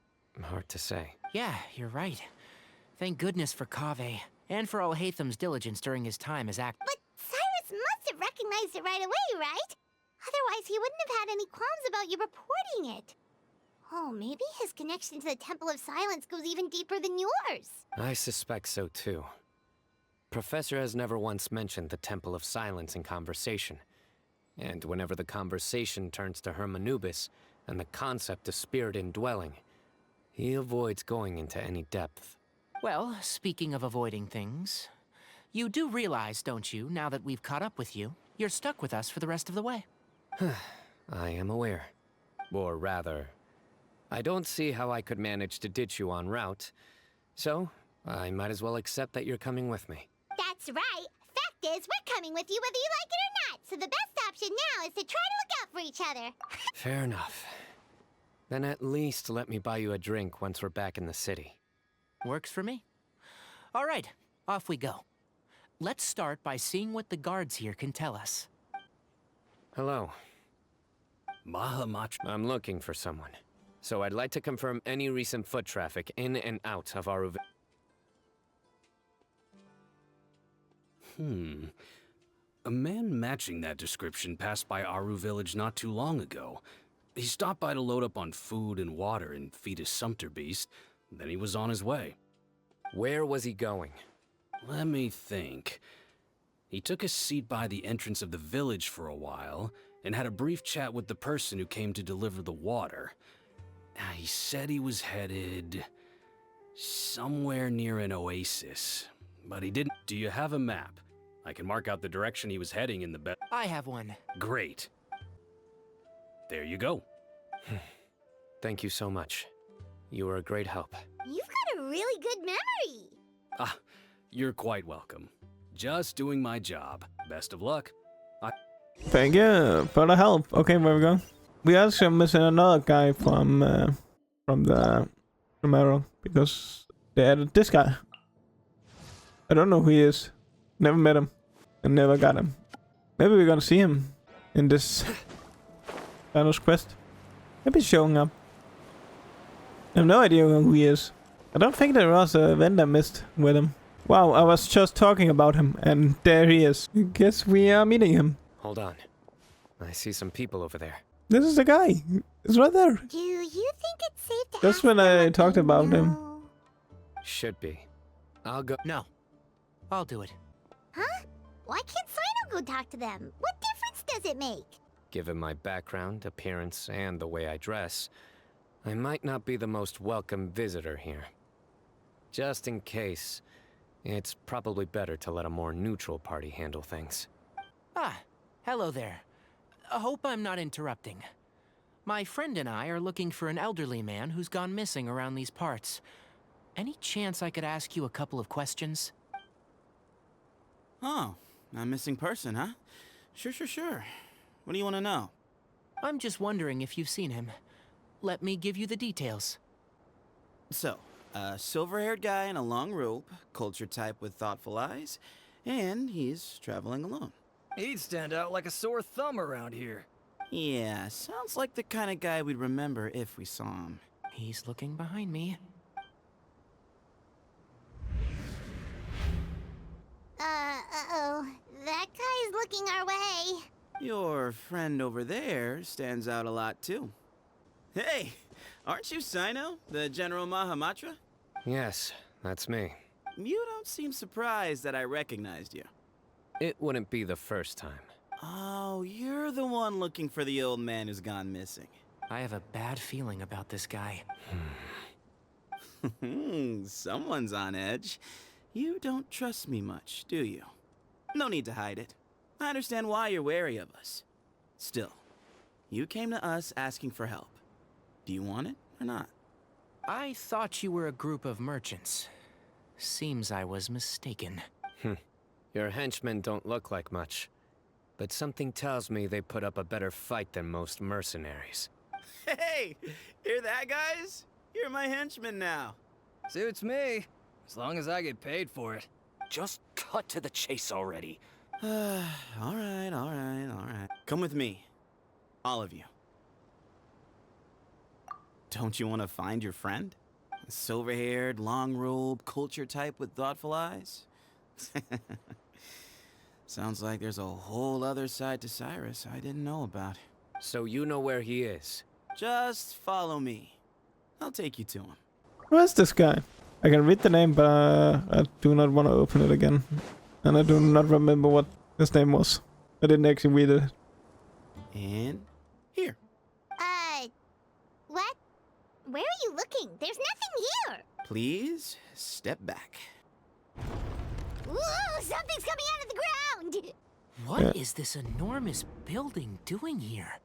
hard to say. Yeah, you're right. Thank goodness for Kaveh, and for Alhaitham's diligence during his time as act. But Cyrus must have recognized it right away, right? Otherwise, he wouldn't have had any qualms about you reporting it. Oh, maybe his connection to the Temple of Silence goes even deeper than yours. I suspect so too. Professor has never once mentioned the Temple of Silence in conversation. And whenever the conversation turns to Hermanubis and the concept of spirit indwelling, he avoids going into any depth. Well, speaking of avoiding things, you do realize, don't you, now that we've caught up with you, you're stuck with us for the rest of the way. I am aware. Or rather, I don't see how I could manage to ditch you en route, so I might as well accept that you're coming with me. That's right. Fact is, we're coming with you whether you like it or not, so the best option now is to try to look out for each other. Fair enough. Then at least let me buy you a drink once we're back in the city. Works for me. All right, off we go. Let's start by seeing what the guards here can tell us. Hello. I'm looking for someone. So I'd like to confirm any recent foot traffic in and out of our... A man matching that description passed by Aru village not too long ago. He stopped by to load up on food and water and feed his sumpter beast. Then he was on his way. Where was he going? Let me think. He took a seat by the entrance of the village for a while and had a brief chat with the person who came to deliver the water. He said he was headed somewhere near an oasis, but he didn't. Do you have a map? I can mark out the direction he was heading in the I have one. Great. There you go. Thank you so much. You were a great help. You've got a really good memory. Ah, you're quite welcome. Just doing my job. Best of luck. Thank you for the help. Okay, where we go? We also missing another guy from the Romero because they added this guy. I don't know who he is. Never met him and never got him. Maybe we're gonna see him in this Thanos quest. Maybe he's showing up. I have no idea who he is. I don't think there was a event I missed with him. Wow, I was just talking about him and there he is. I guess we are meeting him. Hold on. I see some people over there. This is the guy. It's right there. Do you think it's safe to Just ask when them I what talked they about him. know? Should be. I'll go. No. I'll do it. Huh? Why can't Cyno go talk to them? What difference does it make? Given my background, appearance, and the way I dress, I might not be the most welcome visitor here. Just in case, it's probably better to let a more neutral party handle things. Ah, hello there. I hope I'm not interrupting. My friend and I are looking for an elderly man who's gone missing around these parts. Any chance I could ask you a couple of questions? Oh, a missing person, huh? Sure. What do you want to know? I'm just wondering if you've seen him. Let me give you the details. So, A silver-haired guy in a long robe, culture type with thoughtful eyes, and he's traveling alone. He'd stand out like a sore thumb around here. Yeah, sounds like the kind of guy we'd remember if we saw him. He's looking behind me. Uh-oh. That guy's looking our way. Your friend over there stands out a lot, too. Hey, aren't you Cyno, the General Mahamatra? Yes, that's me. You don't seem surprised that I recognized you. It wouldn't be the first time. Oh, you're the one looking for the old man who's gone missing. I have a bad feeling about this guy. Someone's on edge. You don't trust me much, do you? No need to hide it. I understand why you're wary of us. Still, you came to us asking for help. Do you want it or not? I thought you were a group of merchants. Seems I was mistaken. Your henchmen don't look like much, but something tells me they put up a better fight than most mercenaries. Hey, hear that, guys? You're my henchman now. Suits me, as long as I get paid for it. Just cut to the chase already. All right. Come with me. All of you. Don't you want to find your friend? Silver-haired, long robe, culture type with thoughtful eyes? Sounds like there's a whole other side to Cyrus I didn't know about. So you know where he is? Just follow me. I'll take you to him. Who is this guy? I can read the name, but I do not want to open it again. And I do not remember what his name was. I didn't actually read it. And here. What? Where are you looking? There's nothing here. Please, step back. Whoa, something's coming out of the ground! What is this enormous building doing here?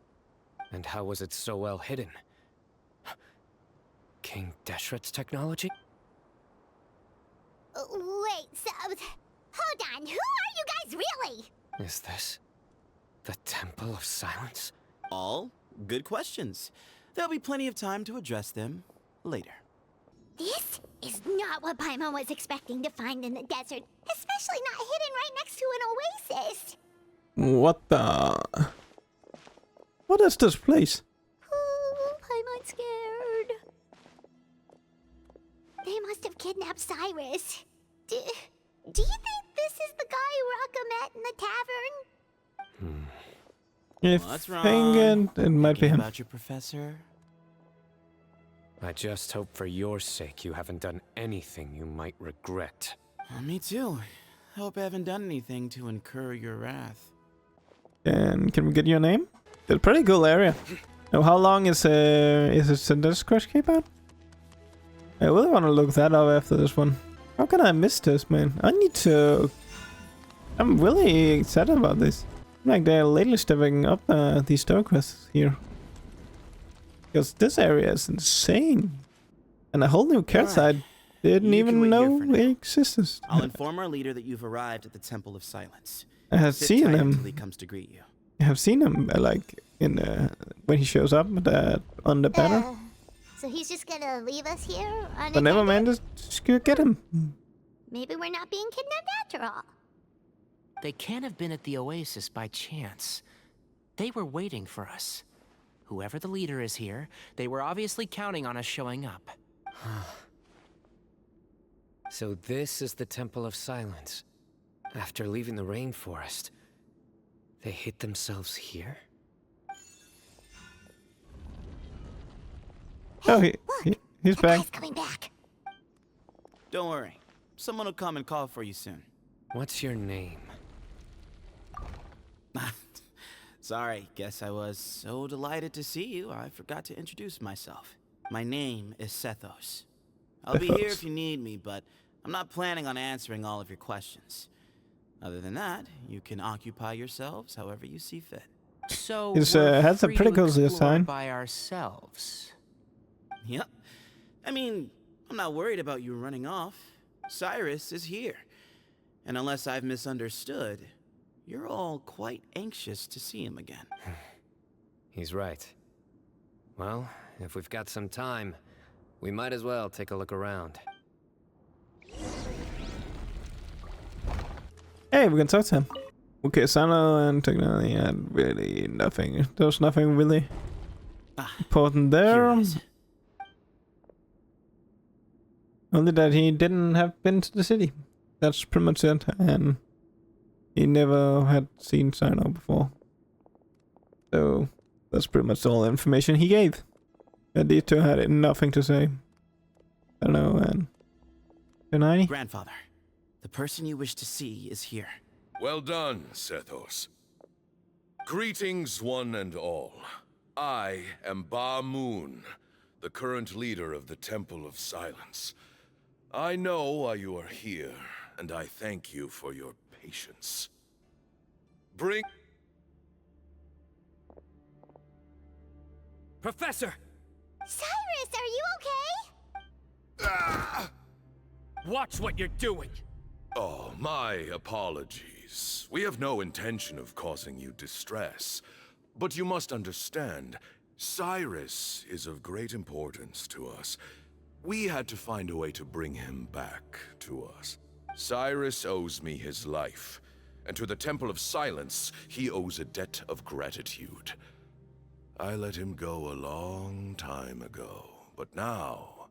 And how was it so well hidden? King Deshret's technology? Wait, so... Hold on, who are you guys really? Is this the Temple of Silence? All good questions. There'll be plenty of time to address them later. This is not what Paimon was expecting to find in the desert, especially not hidden right next to an oasis. What the... What is this place? Oh, Paimon's scared. They must have kidnapped Cyrus. Do you think this is the guy Raka met in the tavern? If What's wrong? it might be him. About your professor? I just hope for your sake you haven't done anything you might regret. Me too. Hope I haven't done anything to incur your wrath. And can we get your name? It's a pretty cool area. Now, how long is this Crash Cape out? I really want to look that up after this one. How can I miss this, man? I need to... I'm really excited about this. Like they're lately stepping up these story quests here. Because this area is insane. And a whole new cat side didn't even know it existed. I'll inform our leader that you've arrived at the Temple of Silence. I have Sit seen tight him. until he comes to greet you. I have seen him like in when he shows up on the banner. So he's just gonna leave us here unattended? But never mind, just go get him. Maybe we're not being kidnapped after all. They can't have been at the oasis by chance. They were waiting for us. Whoever the leader is here, they were obviously counting on us showing up. So this is the Temple of Silence. After leaving the rainforest, they hid themselves here? Oh, he's back. Guy's coming back. Don't worry. Someone will come and call for you soon. What's your name? Sorry, guess I was so delighted to see you, I forgot to introduce myself. My name is Sethos. I'll be here if you need me, but I'm not planning on answering all of your questions. Other than that, you can occupy yourselves however you see fit. So His we're head's a free pretty to cool explore design. by ourselves. Yep. I mean, I'm not worried about you running off. Cyrus is here. And unless I've misunderstood, you're all quite anxious to see him again. He's right. Well, if we've got some time, We might as well take a look around. Hey, we can talk to him. Okay, cyno and technology had really nothing. There was nothing really important there. Only that he didn't have been to the city. That's pretty much it. And he never had seen cyno before. So that's pretty much all the information he gave. And these two had nothing to say. I don't know, and... Benigni? Grandfather, the person you wish to see is here. Well done, Sethos. Greetings, one and all. I am Ba Moon, the current leader of the Temple of Silence. I know why you are here, and I thank you for your patience. Bring... Professor! Cyrus, are you okay? Ah! Watch what you're doing! Oh, my apologies. We have no intention of causing you distress. But you must understand, Cyrus is of great importance to us. We had to find a way to bring him back to us. Cyrus owes me his life, and to the Temple of Silence, he owes a debt of gratitude. I let him go a long time ago, but now,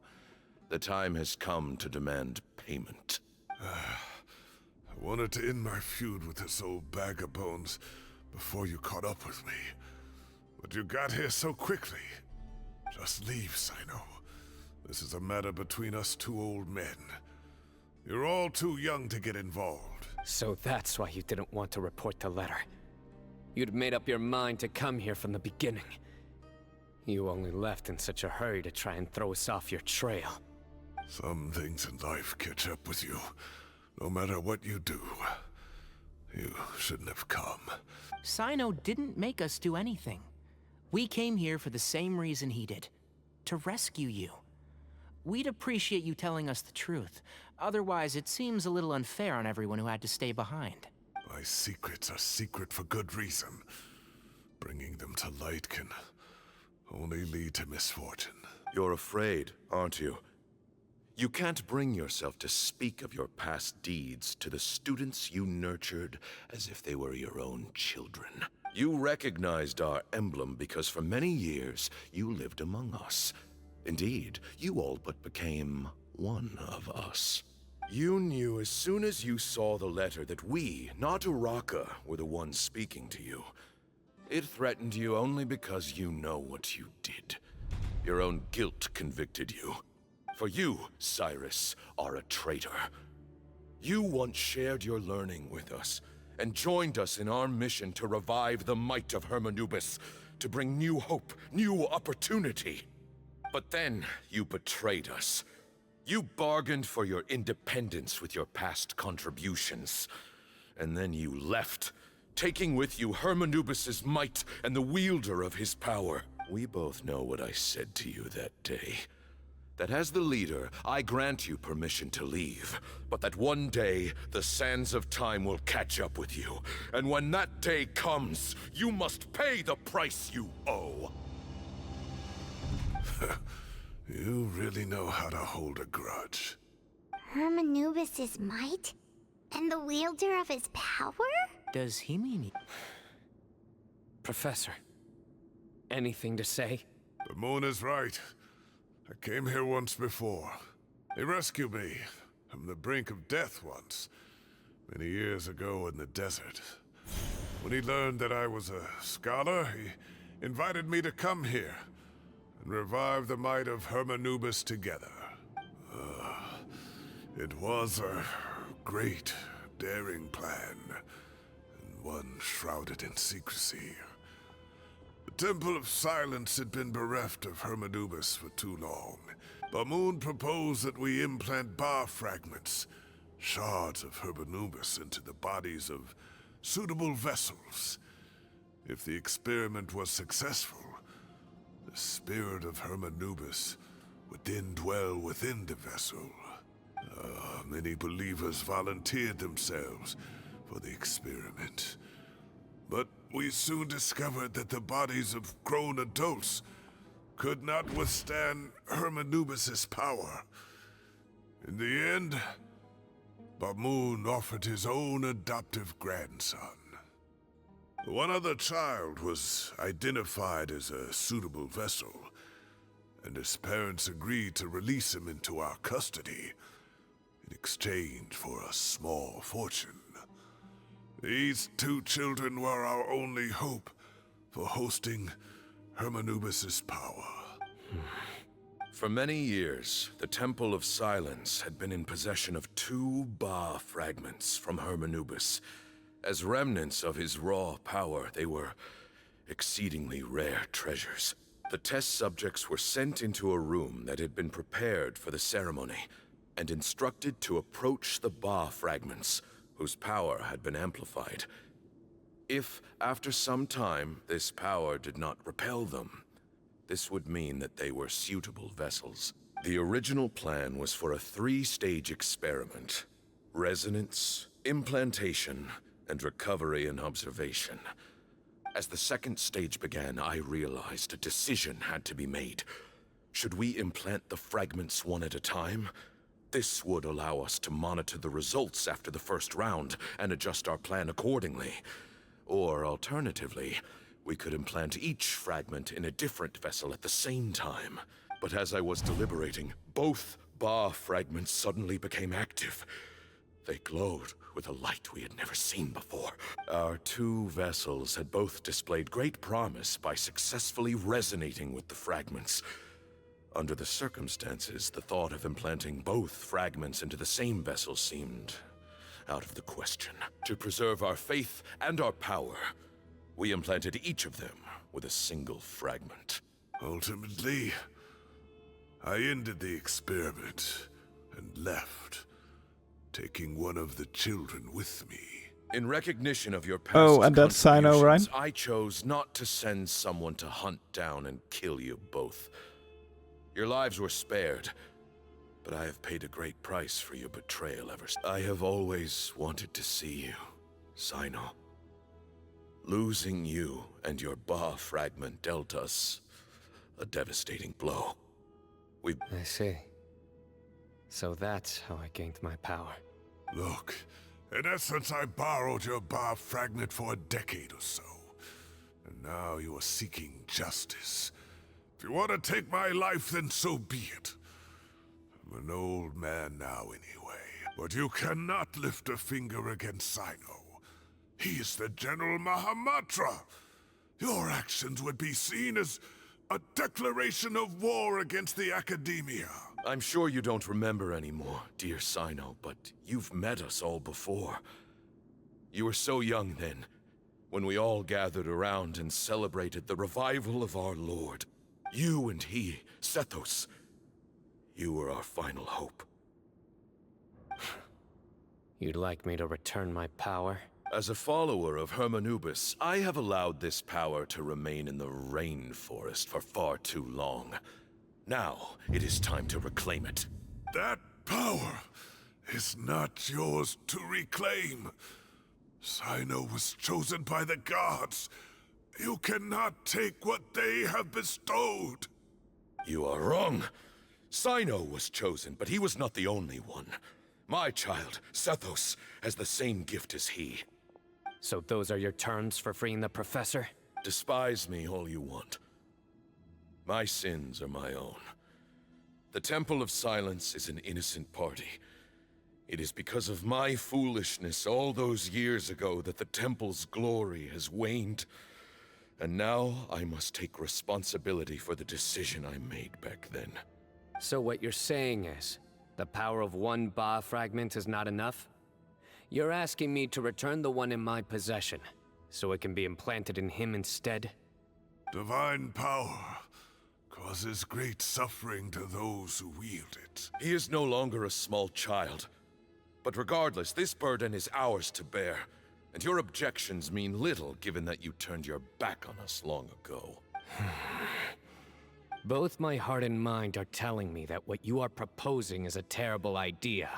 the time has come to demand payment. I wanted to end my feud with this old bag of bones before you caught up with me. But you got here so quickly. Just leave, cyno. This is a matter between us two old men. You're all too young to get involved. So that's why you didn't want to report the letter. You'd made up your mind to come here from the beginning. You only left in such a hurry to try and throw us off your trail. Some things in life catch up with you. No matter what you do, you shouldn't have come. Cyno didn't make us do anything. We came here for the same reason he did. To rescue you. We'd appreciate you telling us the truth. Otherwise, it seems a little unfair on everyone who had to stay behind. My secrets are secret for good reason. Bringing them to light can only lead to misfortune. You're afraid, aren't you? You can't bring yourself to speak of your past deeds to the students you nurtured as if they were your own children. You recognized our emblem because for many years you lived among us. Indeed, you all but became one of us. You knew as soon as you saw the letter that we, not Uraka, were the ones speaking to you. It threatened you only because you know what you did. Your own guilt convicted you. For you, Cyrus, are a traitor. You once shared your learning with us, and joined us in our mission to revive the might of Hermanubis, to bring new hope, new opportunity. But then, you betrayed us. You bargained for your independence with your past contributions. And then you left, taking with you Hermanubis' might and the wielder of his power. We both know what I said to you that day. That as the leader, I grant you permission to leave, but that one day, the sands of time will catch up with you. And when that day comes, you must pay the price you owe. You really know how to hold a grudge. Hermanubis' might? And the wielder of his power? Does he mean... Professor, anything to say? The moon is right. I came here once before. He rescued me from the brink of death once, many years ago in the desert. When he learned that I was a scholar, he invited me to come here and revive the might of Hermanubis together. It was a great, daring plan, and one shrouded in secrecy. The Temple of Silence had been bereft of Hermanubis for too long. Bamoon proposed that we implant bar fragments, shards of Hermanubis, into the bodies of suitable vessels. If the experiment was successful, the spirit of Hermanubis would then dwell within the vessel. Many believers volunteered themselves for the experiment. But we soon discovered that the bodies of grown adults could not withstand Hermanubis' power. In the end, Bamoon offered his own adoptive grandson. One other child was identified as a suitable vessel, and his parents agreed to release him into our custody in exchange for a small fortune. These two children were our only hope for hosting Hermanubis' power. For many years, the Temple of Silence had been in possession of 2 Ba fragments from Hermanubis. As remnants of his raw power, they were exceedingly rare treasures. The test subjects were sent into a room that had been prepared for the ceremony, and instructed to approach the Ba fragments, whose power had been amplified. If, after some time, this power did not repel them, this would mean that they were suitable vessels. The original plan was for a 3-stage experiment: resonance, implantation, and recovery and observation. As the second stage began, I realized a decision had to be made. Should we implant the fragments one at a time? This would allow us to monitor the results after the first round and adjust our plan accordingly. Or alternatively, we could implant each fragment in a different vessel at the same time. But as I was deliberating, both Ba fragments suddenly became active. They glowed with a light we had never seen before. Our 2 vessels had both displayed great promise by successfully resonating with the fragments. Under the circumstances, the thought of implanting both fragments into the same vessel seemed out of the question. To preserve our faith and our power, we implanted each of them with a single fragment. Ultimately, I ended the experiment and left, taking one of the children with me. In recognition of your past Oh, and that's cyno, right? contributions, I chose not to send someone to hunt down and kill you both. Your lives were spared, but I have paid a great price for your betrayal ever since. I have always wanted to see you, Cyno. Losing you and your Ba fragment dealt us a devastating blow. I see. So that's how I gained my power. Look, in essence, I borrowed your Ba fragment for a decade or so. And now you are seeking justice. If you want to take my life, then so be it. I'm an old man now anyway. But you cannot lift a finger against Cyno. He is the General Mahamatra. Your actions would be seen as a declaration of war against the Academia. I'm sure you don't remember anymore, dear Cyno, but you've met us all before. You were so young then, when we all gathered around and celebrated the revival of our Lord. You and he, Sethos, you were our final hope. You'd like me to return my power? As a follower of Hermanubis, I have allowed this power to remain in the rainforest for far too long. Now, it is time to reclaim it. That power is not yours to reclaim. Cyno was chosen by the gods. You cannot take what they have bestowed. You are wrong. Cyno was chosen, but he was not the only one. My child, Sethos, has the same gift as he. So those are your terms for freeing the professor? Despise me all you want. My sins are my own. The Temple of Silence is an innocent party. It is because of my foolishness all those years ago that the Temple's glory has waned. And now I must take responsibility for the decision I made back then. So what you're saying is, the power of one Ba fragment is not enough? You're asking me to return the one in my possession, so it can be implanted in him instead? Divine power causes great suffering to those who wield it. He is no longer a small child. But regardless, this burden is ours to bear. And your objections mean little, given that you turned your back on us long ago. Both my heart and mind are telling me that what you are proposing is a terrible idea.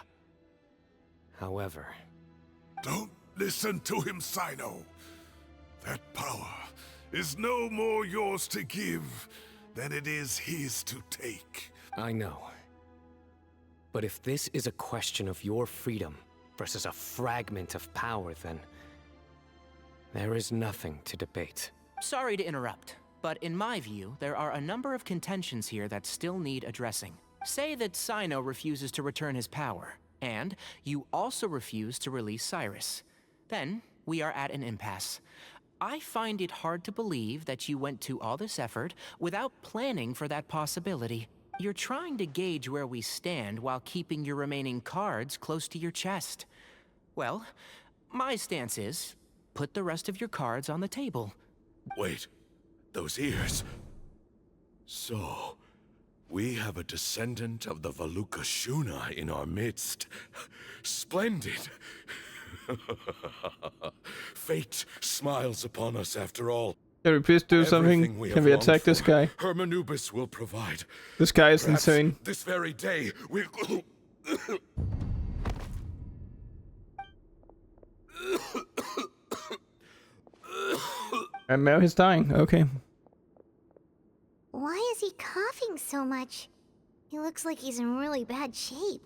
However... Don't listen to him, Cyno. That power is no more yours to give then it is his to take. I know. But if this is a question of your freedom versus a fragment of power, then there is nothing to debate. Sorry to interrupt, but in my view, there are a number of contentions here that still need addressing. Say that Cyno refuses to return his power, and you also refuse to release Cyrus. Then, we are at an impasse. I find it hard to believe that you went to all this effort without planning for that possibility. You're trying to gauge where we stand while keeping your remaining cards close to your chest. Well, my stance is, put the rest of your cards on the table. Wait, those ears. So, we have a descendant of the Valukashuna in our midst. Splendid. Fate smiles upon us after all. Can we please do something? Can we attack this guy? Hermanubis will provide. This guy is Perhaps insane. This very day, we'll... And now he's dying. Okay. Why is he coughing so much? He looks like he's in really bad shape.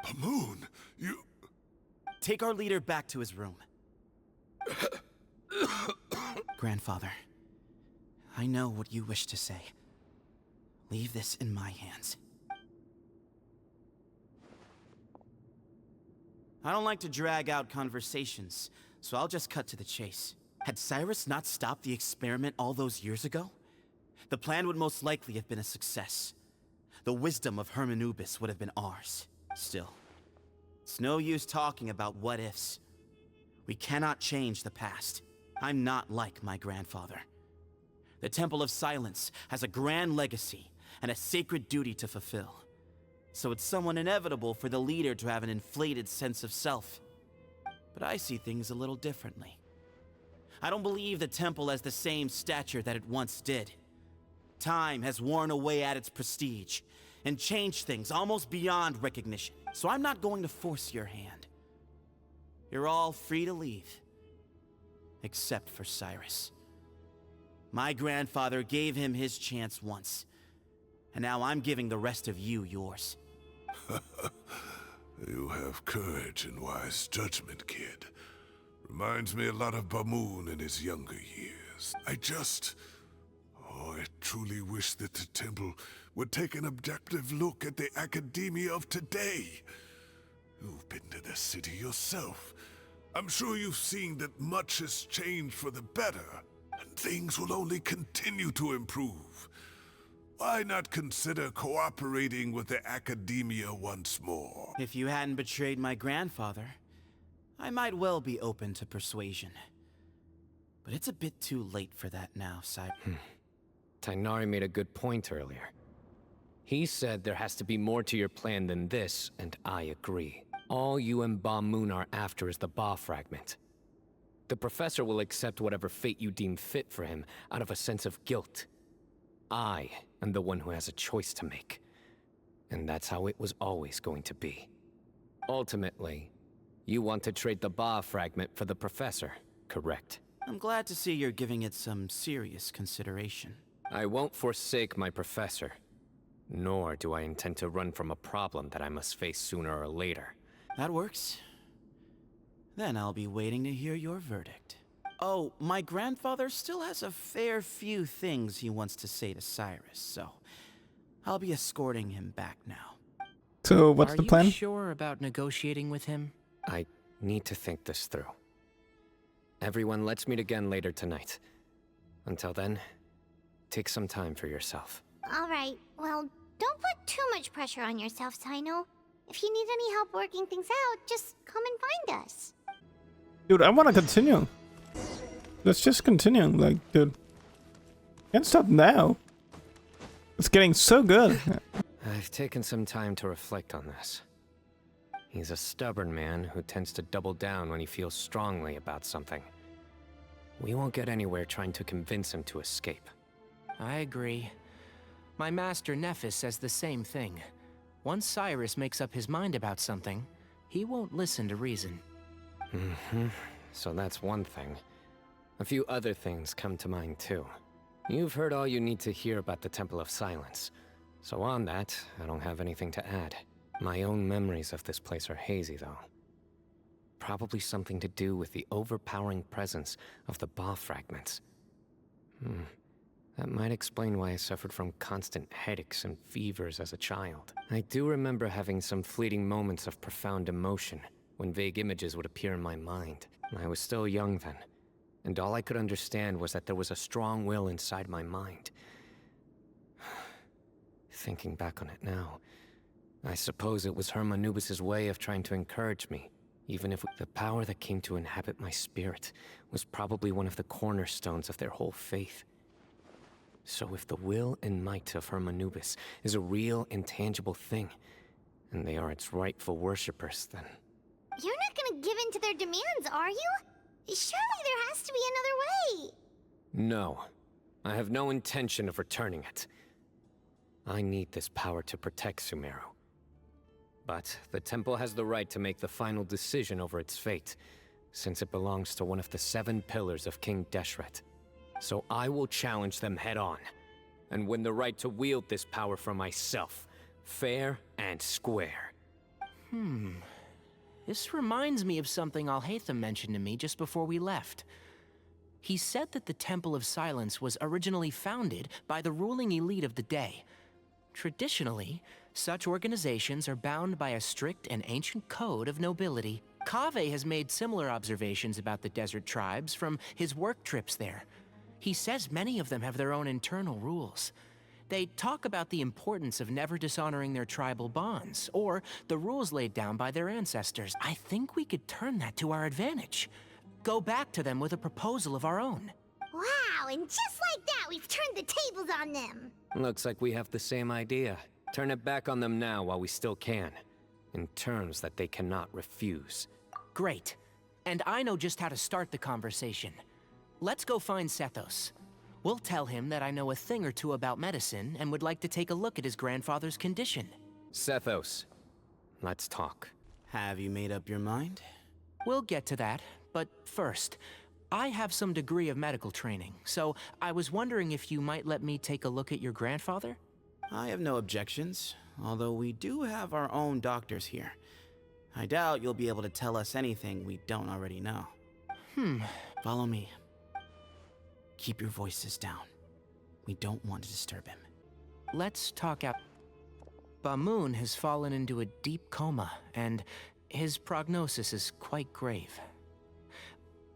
Pamoon, you... Take our leader back to his room. Grandfather, I know what you wish to say. Leave this in my hands. I don't like to drag out conversations, so I'll just cut to the chase. Had Cyrus not stopped the experiment all those years ago, the plan would most likely have been a success. The wisdom of Hermanubis would have been ours. Still, it's no use talking about what-ifs. We cannot change the past. I'm not like my grandfather. The Temple of Silence has a grand legacy and a sacred duty to fulfill. So it's somewhat inevitable for the leader to have an inflated sense of self. But I see things a little differently. I don't believe the temple has the same stature that it once did. Time has worn away at its prestige and changed things almost beyond recognition. So I'm not going to force your hand. You're all free to leave. Except for Cyrus. My grandfather gave him his chance once. And now I'm giving the rest of you yours. You have courage and wise judgment, kid. Reminds me a lot of Bamoon in his younger years. I truly wish that the temple would take an objective look at the academia of today. You've been to the city yourself. I'm sure you've seen that much has changed for the better, and things will only continue to improve. Why not consider cooperating with the academia once more? If you hadn't betrayed my grandfather, I might well be open to persuasion. But it's a bit too late for that now, Cyrus. Tainari made a good point earlier. He said there has to be more to your plan than this, and I agree. All you and Ba Moon are after is the Ba fragment. The professor will accept whatever fate you deem fit for him out of a sense of guilt. I am the one who has a choice to make. And that's how it was always going to be. Ultimately, you want to trade the Ba fragment for the professor, correct? I'm glad to see you're giving it some serious consideration. I won't forsake my professor. Nor do I intend to run from a problem that I must face sooner or later. That works. Then I'll be waiting to hear your verdict. Oh, my grandfather still has a fair few things he wants to say to Cyrus, so I'll be escorting him back now. So what's the plan? Are you sure about negotiating with him? I need to think this through. Everyone, let's meet again later tonight. Until then, take some time for yourself. Alright, well, don't put too much pressure on yourself, Cyno. If you need any help working things out, just come and find us. Dude, I want to continue. Let's just continue. Like, dude. Can't stop now. It's getting so good. I've taken some time to reflect on this. He's a stubborn man who tends to double down when he feels strongly about something. We won't get anywhere trying to convince him to escape. I agree. My master Nephis says the same thing. Once Cyrus makes up his mind about something, he won't listen to reason. So that's one thing. A few other things come to mind too. You've heard all you need to hear about the Temple of Silence. So on that, I don't have anything to add. My own memories of this place are hazy though. Probably something to do with the overpowering presence of the Ba fragments. That might explain why I suffered from constant headaches and fevers as a child. I do remember having some fleeting moments of profound emotion when vague images would appear in my mind. I was still young then, and all I could understand was that there was a strong will inside my mind. Thinking back on it now, I suppose it was Hermanubis' way of trying to encourage me, even if the power that came to inhabit my spirit was probably one of the cornerstones of their whole faith. So if the will and might of Hermanubis is a real, intangible thing, and they are its rightful worshippers, then... You're not gonna give in to their demands, are you? Surely there has to be another way. No. I have no intention of returning it. I need this power to protect Sumeru. But the temple has the right to make the final decision over its fate, since it belongs to one of the 7 pillars of King Deshret. So I will challenge them head-on, and win the right to wield this power for myself, fair and square. This reminds me of something Alhaitham mentioned to me just before we left. He said that the Temple of Silence was originally founded by the ruling elite of the day. Traditionally, such organizations are bound by a strict and ancient code of nobility. Kaveh has made similar observations about the desert tribes from his work trips there. He says many of them have their own internal rules. They talk about the importance of never dishonoring their tribal bonds, or the rules laid down by their ancestors. I think we could turn that to our advantage. Go back to them with a proposal of our own. Wow, and just like that, we've turned the tables on them. Looks like we have the same idea. Turn it back on them now while we still can, in terms that they cannot refuse. Great. And I know just how to start the conversation. Let's go find Sethos. We'll tell him that I know a thing or two about medicine and would like to take a look at his grandfather's condition. Sethos, let's talk. Have you made up your mind? We'll get to that, but first, I have some degree of medical training, so I was wondering if you might let me take a look at your grandfather? I have no objections, although we do have our own doctors here. I doubt you'll be able to tell us anything we don't already know. Follow me. Keep your voices down. We don't want to disturb him. Let's talk out. Bamoon has fallen into a deep coma, and his prognosis is quite grave.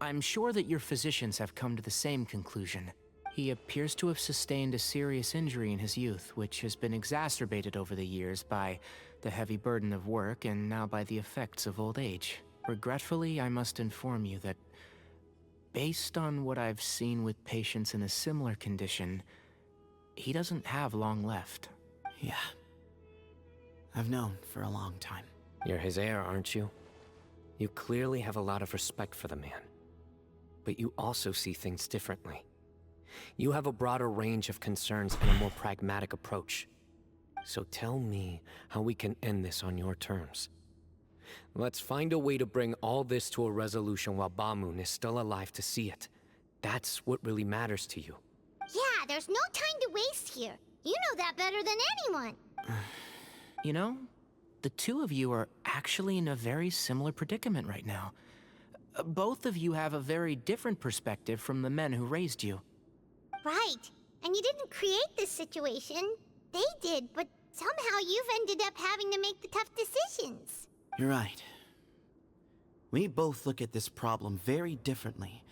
I'm sure that your physicians have come to the same conclusion. He appears to have sustained a serious injury in his youth, which has been exacerbated over the years by the heavy burden of work and now by the effects of old age. Regretfully, I must inform you that based on what I've seen with patients in a similar condition, he doesn't have long left. Yeah. I've known for a long time. You're his heir, aren't you? You clearly have a lot of respect for the man. But you also see things differently. You have a broader range of concerns and a more pragmatic approach. So tell me how we can end this on your terms. Let's find a way to bring all this to a resolution while Bamoon is still alive to see it. That's what really matters to you. Yeah, there's no time to waste here. You know that better than anyone. You know, the two of you are actually in a very similar predicament right now. Both of you have a very different perspective from the men who raised you. Right. And you didn't create this situation. They did, but somehow you've ended up having to make the tough decisions. You're right. We both look at this problem very differently.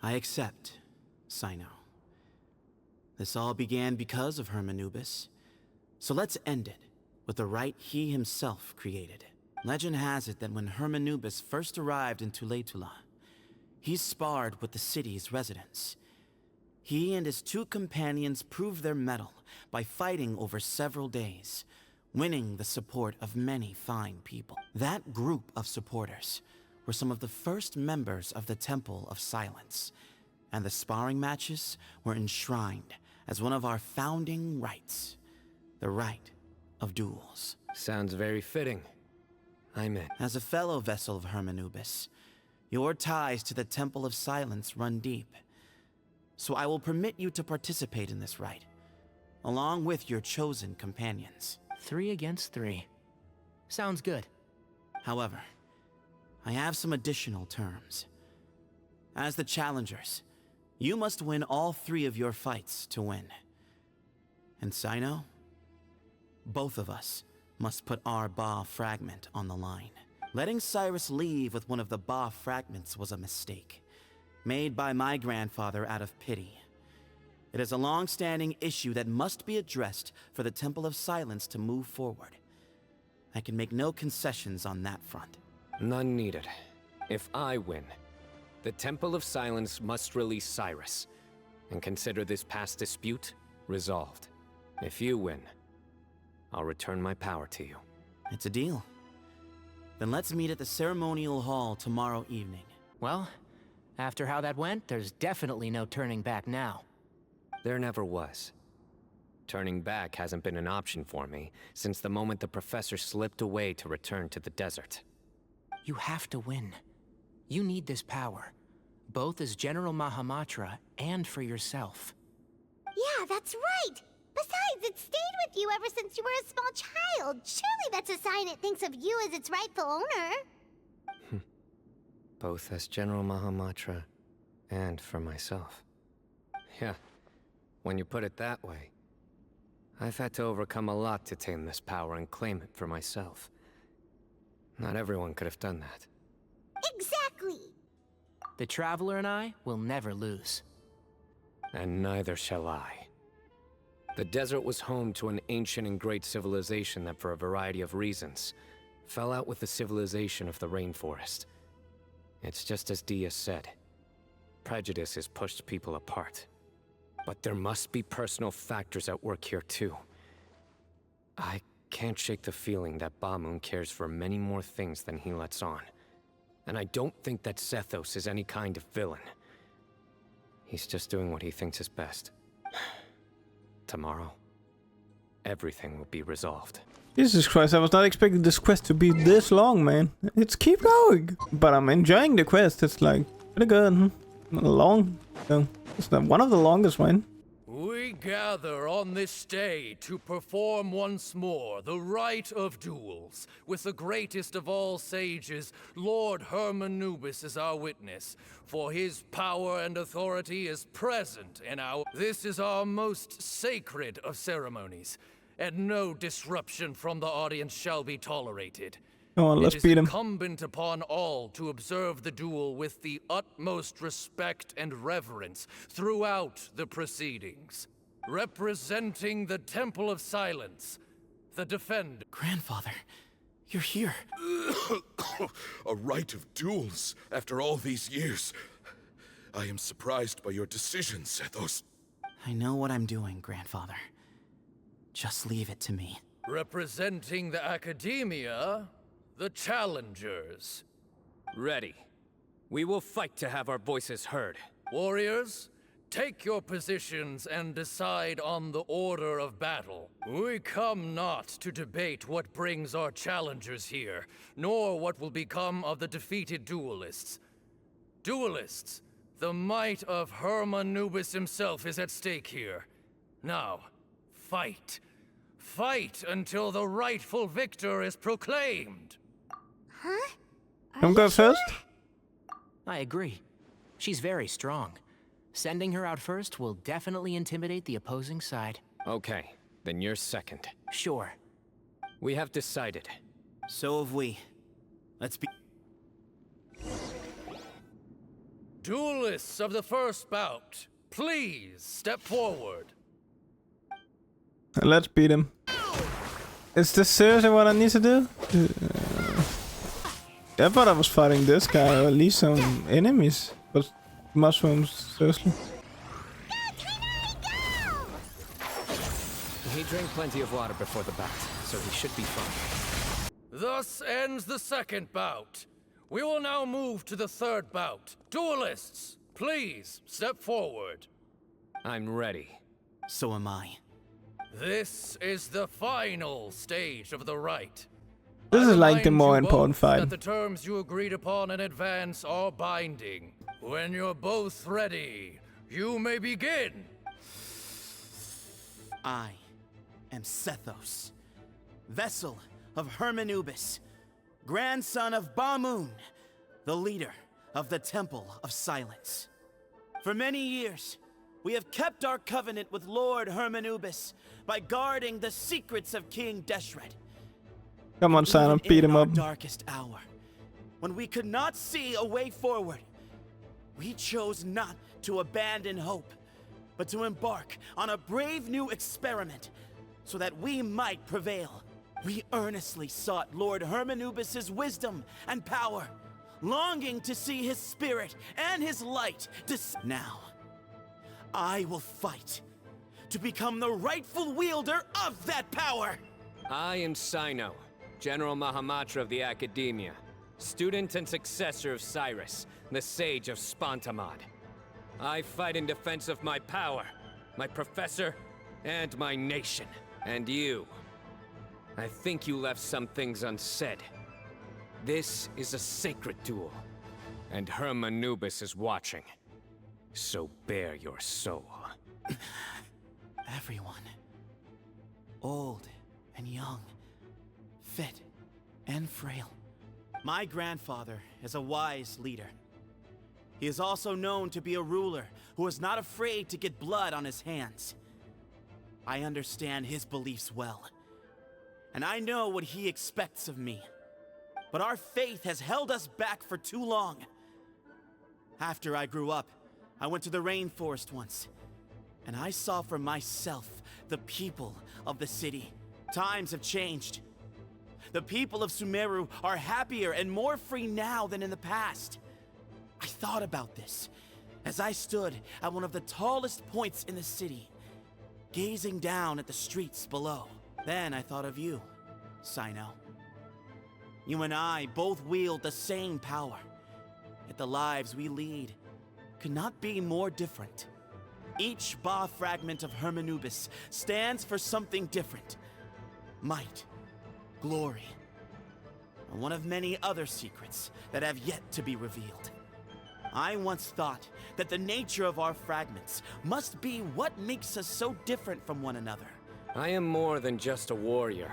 I accept, cyno. This all began because of Hermanubis. So let's end it with the rite he himself created. Legend has it that when Hermanubis first arrived in Tuletula, he sparred with the city's residents. He and his 2 companions proved their mettle by fighting over several days, winning the support of many fine people. That group of supporters were some of the first members of the Temple of Silence, and the sparring matches were enshrined as one of our founding rites, the rite of duels. Sounds very fitting. I'm in. As a fellow vessel of Hermanubis, your ties to the Temple of Silence run deep. So I will permit you to participate in this rite, along with your chosen companions. 3 against 3. Sounds good. However, I have some additional terms. As the challengers, you must win all 3 of your fights to win. And cyno, both of us must put our Ba fragment on the line. Letting Cyrus leave with one of the Ba fragments was a mistake, made by my grandfather out of pity. It is a long-standing issue that must be addressed for the Temple of Silence to move forward. I can make no concessions on that front. None needed. If I win, the Temple of Silence must release Cyrus, and consider this past dispute resolved. If you win, I'll return my power to you. It's a deal. Then let's meet at the ceremonial hall tomorrow evening. Well, after how that went, there's definitely no turning back now. There never was. Turning back hasn't been an option for me since the moment the professor slipped away to return to the desert. You have to win. You need this power, both as General Mahamatra and for yourself. Yeah, that's right! Besides, it stayed with you ever since you were a small child. Surely that's a sign it thinks of you as its rightful owner. Both as General Mahamatra and for myself. Yeah, when you put it that way, I've had to overcome a lot to tame this power and claim it for myself. Not everyone could have done that. Exactly! The Traveler and I will never lose. And neither shall I. The desert was home to an ancient and great civilization that, for a variety of reasons, fell out with the civilization of the rainforest. It's just as Dia said. Prejudice has pushed people apart. But there must be personal factors at work here too. I can't shake the feeling that Bamoon cares for many more things than he lets on. And I don't think that Sethos is any kind of villain. He's just doing what he thinks is best. Tomorrow, everything will be resolved. Jesus Christ, I was not expecting this quest to be this long, man. It's keep going. But I'm enjoying the quest. It's like pretty good. Long. So it's one of the longest, man. We gather on this day to perform once more the rite of duels, with the greatest of all sages, Lord Hermanubis, as our witness, for his power and authority is present in our... This is our most sacred of ceremonies, and no disruption from the audience shall be tolerated. Come on, let's beat him. It is incumbent upon all to observe the duel with the utmost respect and reverence throughout the proceedings. Representing the Temple of Silence, the Defender. Grandfather, you're here. A rite of duels after all these years. I am surprised by your decision, Sethos. I know what I'm doing, Grandfather. Just leave it to me. Representing the Academia, the Challengers. Ready. We will fight to have our voices heard. Warriors, take your positions and decide on the order of battle. We come not to debate what brings our challengers here, nor what will become of the defeated duelists. Duelists, the might of Hermanubis himself is at stake here. Now, fight. Fight until the rightful victor is proclaimed. Huh? Come go first. I agree. She's very strong. Sending her out first will definitely intimidate the opposing side. Okay, then you're second. Sure. We have decided. So have we. Let's be... Duelists of the first bout, please step forward. Let's beat him. Is this seriously what I need to do? I thought I was fighting this guy, or at least some enemies. But mushrooms, seriously. He drank plenty of water before the bout, so he should be fine. Thus ends the second bout. We will now move to the third bout. Duelists, please step forward. I'm ready. So am I. This is the final stage of the rite. This is like the more Remind you important both fight. that the terms you agreed upon in advance are binding. When you're both ready, You may begin. I am Sethos, vessel of Hermanubis, grandson of Bamoon, the leader of the Temple of Silence. For many years, we have kept our covenant with Lord Hermanubis by guarding the secrets of King Deshret. Come on, Cyno, beat him up. In our darkest hour, when we could not see a way forward, we chose not to abandon hope, but to embark on a brave new experiment so that we might prevail. We earnestly sought Lord Hermanubis' wisdom and power, longing to see his spirit and his light. Now, I will fight to become the rightful wielder of that power! I am Cyno, General Mahamatra of the Academia, student and successor of Cyrus, the Sage of Spontamod. I fight in defense of my power, my professor, and my nation. And you. I think you left some things unsaid. This is a sacred duel, and Hermanubis is watching. So bare your soul. Everyone, old and young, fit and frail. My grandfather is a wise leader. He is also known to be a ruler who is not afraid to get blood on his hands. I understand his beliefs well, and I know what he expects of me. But our faith has held us back for too long. After I grew up, I went to the rainforest once, and I saw for myself the people of the city. Times have changed. The people of Sumeru are happier and more free now than in the past. I thought about this as I stood at one of the tallest points in the city, gazing down at the streets below. Then I thought of you, Cyno. You and I both wield the same power, yet the lives we lead could not be more different. Each Ba fragment of Hermanubis stands for something different. Might, glory, and one of many other secrets that have yet to be revealed. I once thought that the nature of our fragments must be what makes us so different from one another. I am more than just a warrior.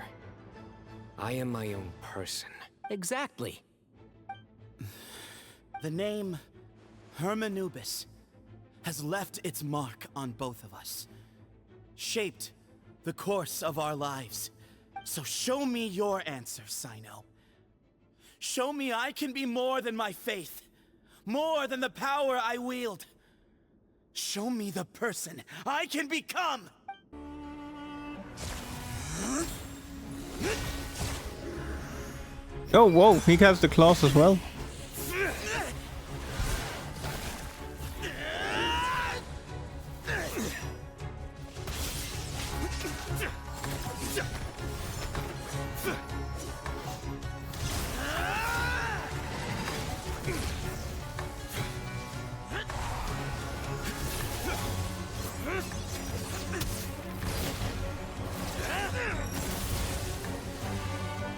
I am my own person. Exactly. The name Hermanubis has left its mark on both of us, shaped the course of our lives. So show me your answer, Cyno. Show me I can be more than my faith, more than the power I wield. Show me the person I can become! Oh, whoa, he has the claws as well.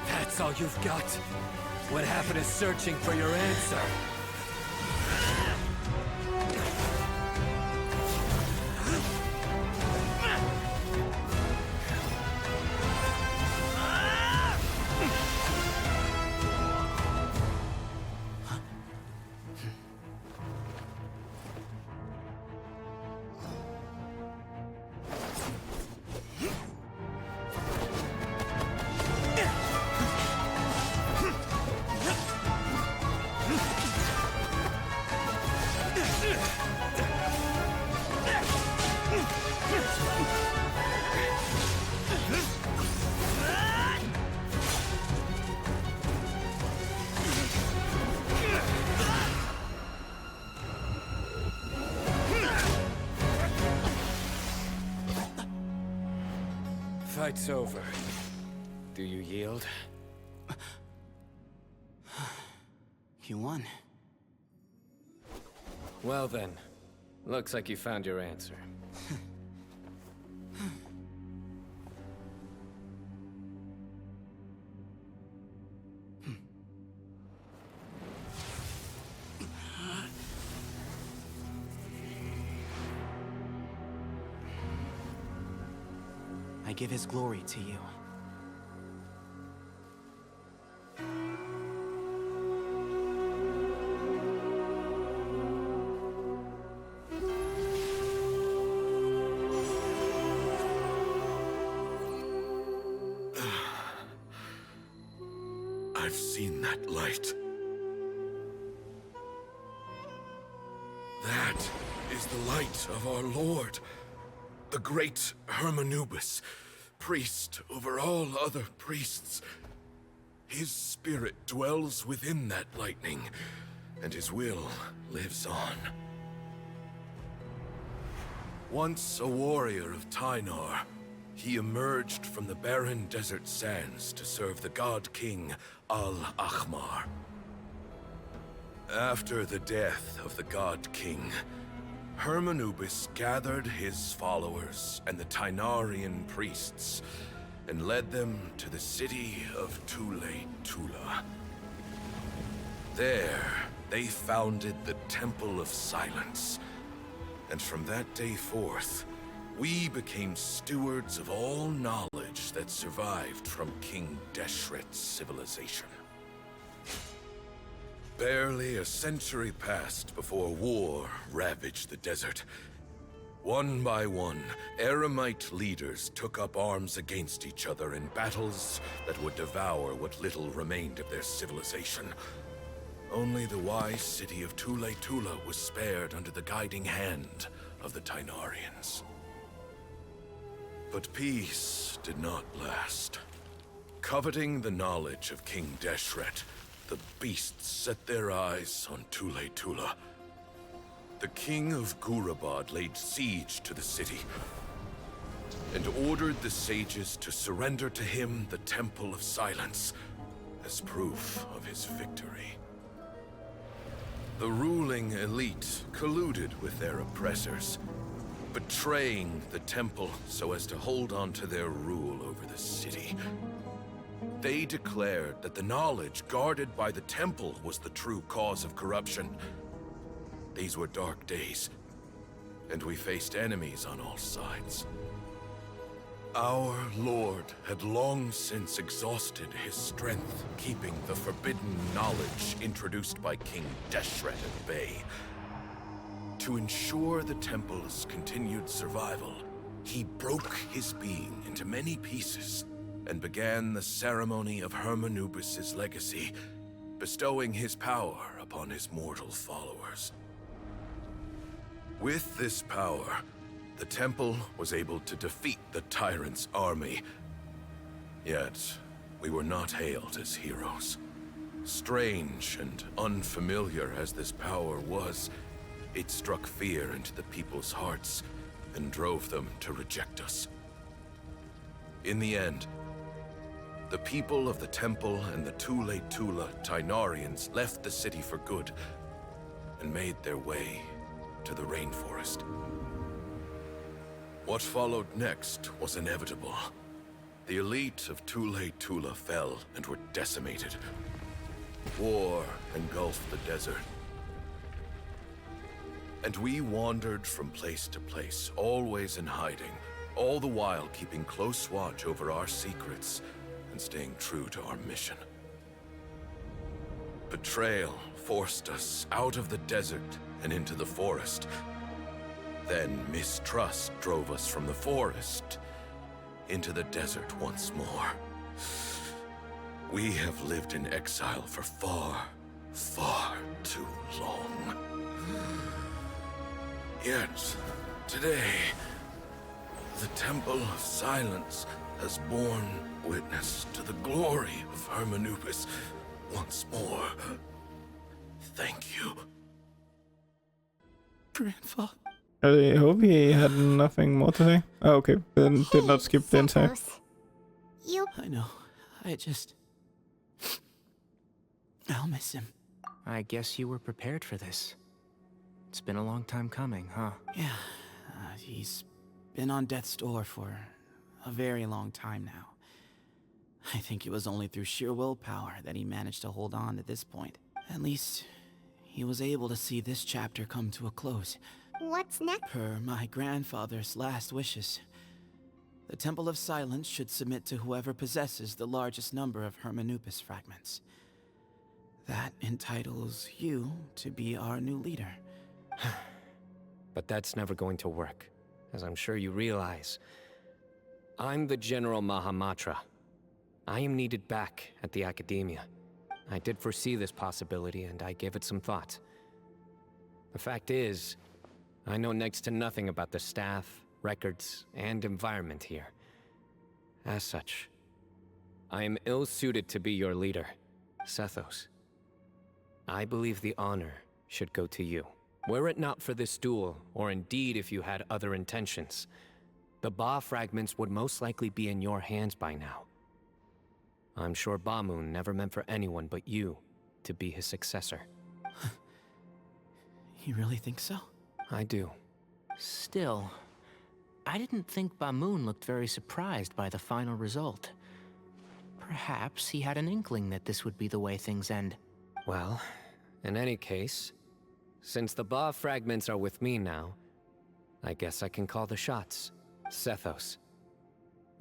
That's all you've got? What happened to searching for your answer? Fight's over. Do you yield? You won. Well then, looks like you found your answer. I give his glory to you. I've seen that light. That is the light of our Lord, the great Hermanubis, priest over all other priests. His spirit dwells within that lightning, and his will lives on. Once a warrior of Tynar, he emerged from the barren desert sands to serve the god king Al-Ahmar. After the death of the god king, Hermanubis gathered his followers and the Tynarian priests and led them to the city of Tule-Tula. There, they founded the Temple of Silence, and from that day forth, we became stewards of all knowledge that survived from King Deshret's civilization. Barely a century passed before war ravaged the desert. One by one, Eremite leaders took up arms against each other in battles that would devour what little remained of their civilization. Only the wise city of Tule-Tula was spared under the guiding hand of the Tynarians. But peace did not last. Coveting the knowledge of King Deshret, the beasts set their eyes on Tule-Tula. The king of Gurabad laid siege to the city and ordered the sages to surrender to him the Temple of Silence as proof of his victory. The ruling elite colluded with their oppressors, betraying the temple so as to hold on to their rule over the city. They declared that the knowledge guarded by the temple was the true cause of corruption. These were dark days, and we faced enemies on all sides. Our Lord had long since exhausted his strength, keeping the forbidden knowledge introduced by King Deshret at bay. To ensure the temple's continued survival, he broke his being into many pieces and began the ceremony of Hermanubis' legacy, bestowing his power upon his mortal followers. With this power, the temple was able to defeat the tyrant's army. Yet, we were not hailed as heroes. Strange and unfamiliar as this power was, it struck fear into the people's hearts and drove them to reject us. In the end, the people of the temple and the Tule-Tula Tynarians left the city for good and made their way to the rainforest. What followed next was inevitable. The elite of Tule-Tula fell and were decimated. War engulfed the desert. And we wandered from place to place, always in hiding, all the while keeping close watch over our secrets and staying true to our mission. Betrayal forced us out of the desert and into the forest. Then mistrust drove us from the forest into the desert once more. We have lived in exile for far, far too long. Yet, today, the Temple of Silence has borne witness to the glory of Hermanubis once more. Thank you. Grandfather. I hope he had nothing more to say. Oh, okay. Then did not skip the entire. I know. I'll miss him. I guess you were prepared for this. It's been a long time coming, huh? Yeah. He's been on death's door for a very long time now. I think it was only through sheer willpower that he managed to hold on to this point. At least, he was able to see this chapter come to a close. What's next? Per my grandfather's last wishes. The Temple of Silence should submit to whoever possesses the largest number of Hermanupis fragments. That entitles you to be our new leader. But that's never going to work, as I'm sure you realize. I'm the General Mahamatra. I am needed back at the Academia. I did foresee this possibility, and I gave it some thought. The fact is, I know next to nothing about the staff, records, and environment here. As such, I am ill-suited to be your leader, Sethos. I believe the honor should go to you. Were it not for this duel, or indeed if you had other intentions, the Ba fragments would most likely be in your hands by now. I'm sure Bamoon never meant for anyone but you to be his successor. You really think so? I do. Still, I didn't think Bamoon looked very surprised by the final result. Perhaps he had an inkling that this would be the way things end. Well, in any case, since the Ba fragments are with me now, I guess I can call the shots. Sethos,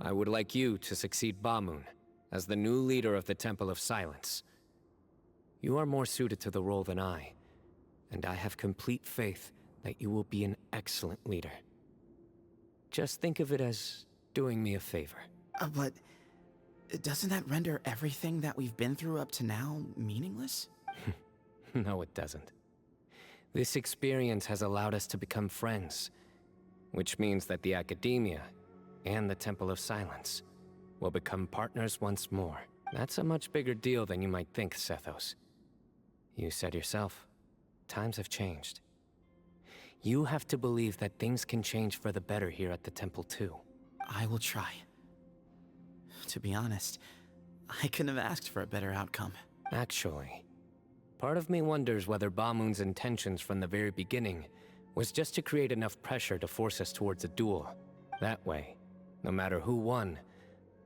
I would like you to succeed Bamoon as the new leader of the Temple of Silence. You are more suited to the role than I, and I have complete faith that you will be an excellent leader. Just think of it as doing me a favor. But doesn't that render everything that we've been through up to now meaningless? No, it doesn't. This experience has allowed us to become friends, which means that the Academia and the Temple of Silence will become partners once more. That's a much bigger deal than you might think, Sethos. You said yourself, times have changed. You have to believe that things can change for the better here at the temple too. I will try. To be honest, I couldn't have asked for a better outcome. Actually, part of me wonders whether Bamoon's intentions from the very beginning was just to create enough pressure to force us towards a duel. That way, no matter who won,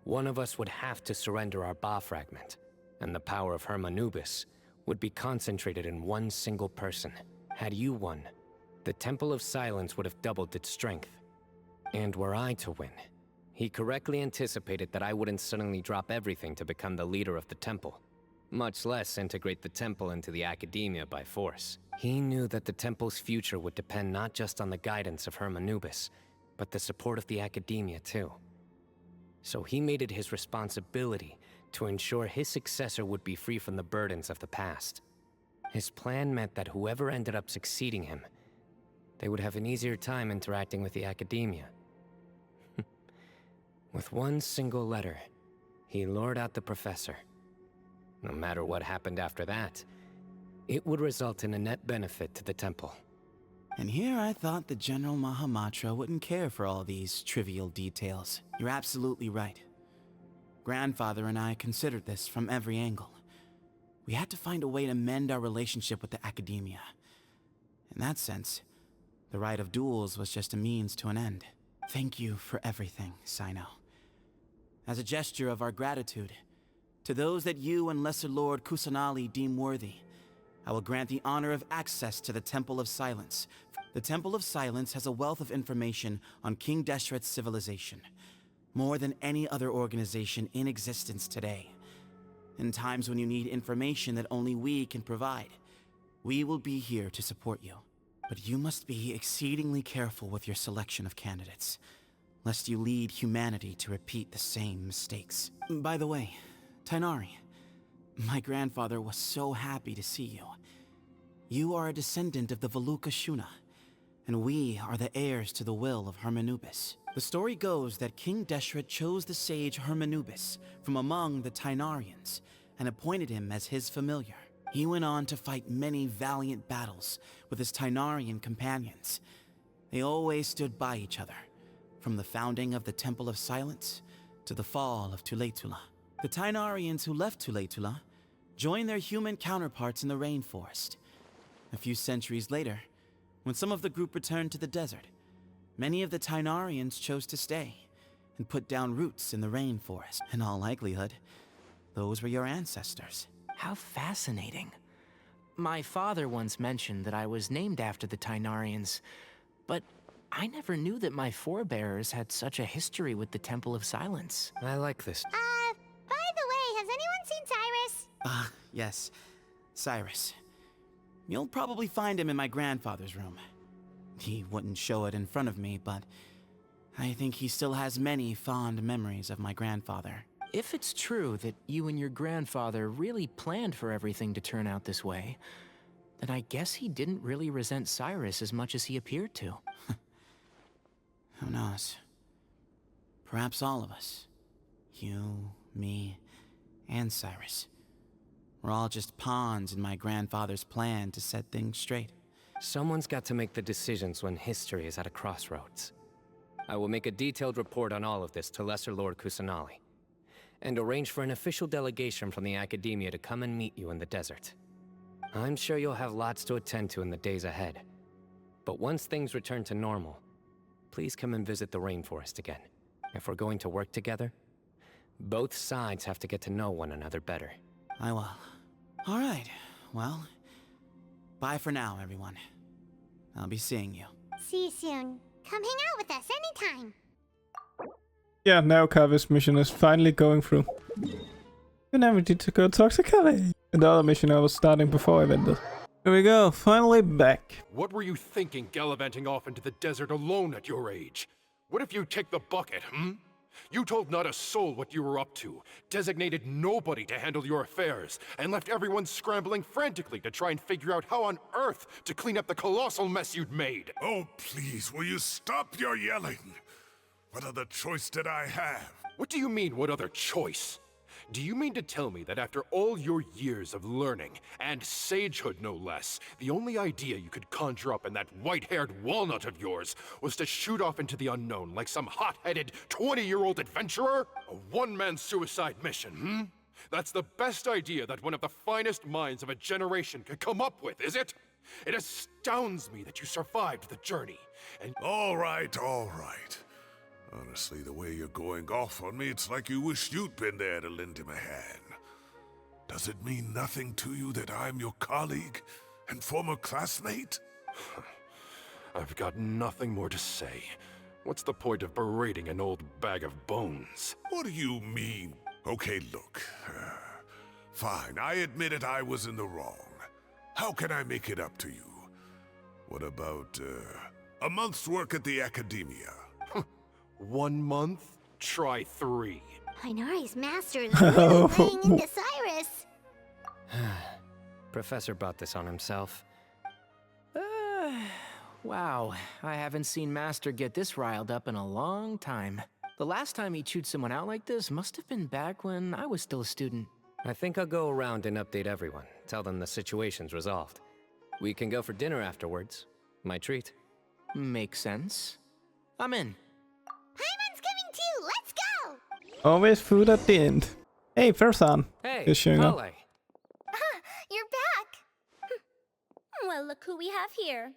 one of us would have to surrender our Ba fragment, and the power of Hermanubis would be concentrated in one single person. Had you won, the Temple of Silence would have doubled its strength. And were I to win, he correctly anticipated that I wouldn't suddenly drop everything to become the leader of the temple, much less integrate the temple into the Academia by force. He knew that the temple's future would depend not just on the guidance of Hermanubis, but the support of the Academia too. So he made it his responsibility to ensure his successor would be free from the burdens of the past. His plan meant that whoever ended up succeeding him, they would have an easier time interacting with the Academia. With one single letter, he lured out the professor. No matter what happened after that, it would result in a net benefit to the temple. And here I thought the General Mahamatra wouldn't care for all these trivial details. You're absolutely right. Grandfather and I considered this from every angle. We had to find a way to mend our relationship with the Academia. In that sense, the right of duels was just a means to an end. Thank you for everything, Cyno. As a gesture of our gratitude, to those that you and Lesser Lord Kusanali deem worthy, I will grant the honor of access to the Temple of Silence. The Temple of Silence has a wealth of information on King Deshret's civilization, more than any other organization in existence today. In times when you need information that only we can provide, we will be here to support you. But you must be exceedingly careful with your selection of candidates, lest you lead humanity to repeat the same mistakes. By the way, Tainari, my grandfather was so happy to see you. You are a descendant of the Veluca Shuna, and we are the heirs to the will of Hermanubis. The story goes that King Deshret chose the sage Hermanubis from among the Tainarians and appointed him as his familiar. He went on to fight many valiant battles with his Tainarian companions. They always stood by each other, from the founding of the Temple of Silence to the fall of Tuletula. The Tainarians who left Tuletula joined their human counterparts in the rainforest. A few centuries later, when some of the group returned to the desert, many of the Tainarians chose to stay and put down roots in the rainforest. In all likelihood, those were your ancestors. How fascinating. My father once mentioned that I was named after the Tainarians, but I never knew that my forebears had such a history with the Temple of Silence. I like this. By the way, has anyone seen Cyrus? Yes. Cyrus. You'll probably find him in my grandfather's room. He wouldn't show it in front of me, but I think he still has many fond memories of my grandfather. If it's true that you and your grandfather really planned for everything to turn out this way, then I guess he didn't really resent Cyrus as much as he appeared to. Who knows? Perhaps all of us. You, me, and Cyrus. We're all just pawns in my grandfather's plan to set things straight. Someone's got to make the decisions when history is at a crossroads. I will make a detailed report on all of this to Lesser Lord Kusanali, and arrange for an official delegation from the Academia to come and meet you in the desert. I'm sure you'll have lots to attend to in the days ahead. But once things return to normal, please come and visit the rainforest again. If we're going to work together, both sides have to get to know one another better. I will. All right. Well, bye for now, everyone. I'll be seeing you. See you soon. Come hang out with us anytime. Yeah, now Kave's mission is finally going through. You never need to go talk to Kave. And the other mission I was starting before I ended. Here we go, finally back. What were you thinking gallivanting off into the desert alone at your age? What if you take the bucket, You told not a soul what you were up to, designated nobody to handle your affairs, and left everyone scrambling frantically to try and figure out how on earth to clean up the colossal mess you'd made. Oh, please, will you stop your yelling? What other choice did I have? What do you mean, what other choice? Do you mean to tell me that after all your years of learning, and sagehood no less, the only idea you could conjure up in that white-haired walnut of yours was to shoot off into the unknown like some hot-headed 20-year-old adventurer? A one-man suicide mission, That's the best idea that one of the finest minds of a generation could come up with, is it? It astounds me that you survived the journey, and— All right. Honestly, the way you're going off on me, it's like you wish you'd been there to lend him a hand. Does it mean nothing to you that I'm your colleague and former classmate? I've got nothing more to say. What's the point of berating an old bag of bones? What do you mean? Okay, look. Fine, I admit it, I was in the wrong. How can I make it up to you? What about, a month's work at the Academia? 1 month? Try 3. Inari's master is really laying into Cyrus. Professor brought this on himself. Wow, I haven't seen Master get this riled up in a long time. The last time he chewed someone out like this must have been back when I was still a student. I think I'll go around and update everyone. Tell them the situation's resolved. We can go for dinner afterwards. My treat. Makes sense. I'm in. Paimon's coming too! Let's go! Always food at the end. Hey, Fersan. Hey, is showing up. Kale. You're back! Well, look who we have here.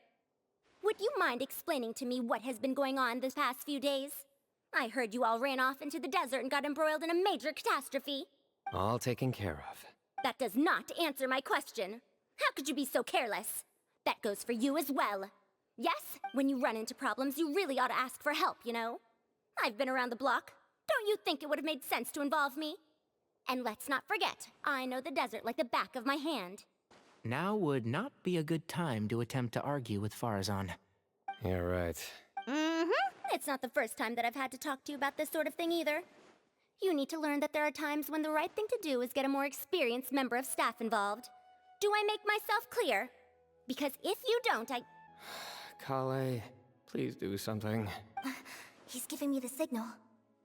Would you mind explaining to me what has been going on this past few days? I heard you all ran off into the desert and got embroiled in a major catastrophe. All taken care of. That does not answer my question. How could you be so careless? That goes for you as well. Yes, when you run into problems, you really ought to ask for help, you know? I've been around the block. Don't you think it would have made sense to involve me? And let's not forget, I know the desert like the back of my hand. Now would not be a good time to attempt to argue with Farazan. You're right. It's not the first time that I've had to talk to you about this sort of thing either. You need to learn that there are times when the right thing to do is get a more experienced member of staff involved. Do I make myself clear? Because if you don't, Kale, please do something. He's giving me the signal.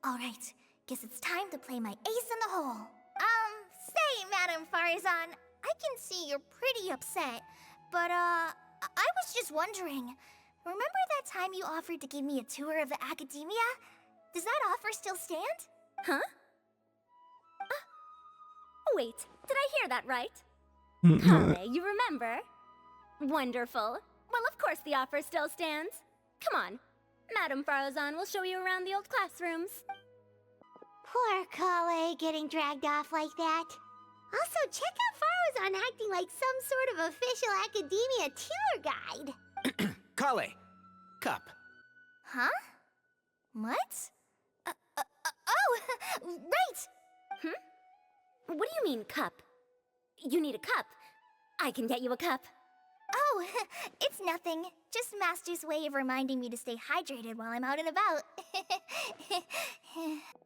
All right, guess it's time to play my ace in the hole. Say, Madam Farazan, I can see you're pretty upset, but, I was just wondering, remember that time you offered to give me a tour of the Academia? Does that offer still stand? Huh? Wait, did I hear that right? Kale, you remember? Wonderful. Well, of course the offer still stands. Come on. Madam Farazan will show you around the old classrooms. Poor Kale getting dragged off like that. Also, check out Farazan acting like some sort of official Academia tour guide. Kale! Cup. Huh? What? Oh, right! What do you mean, cup? You need a cup. I can get you a cup. Oh, it's nothing. Just Master's way of reminding me to stay hydrated while I'm out and about.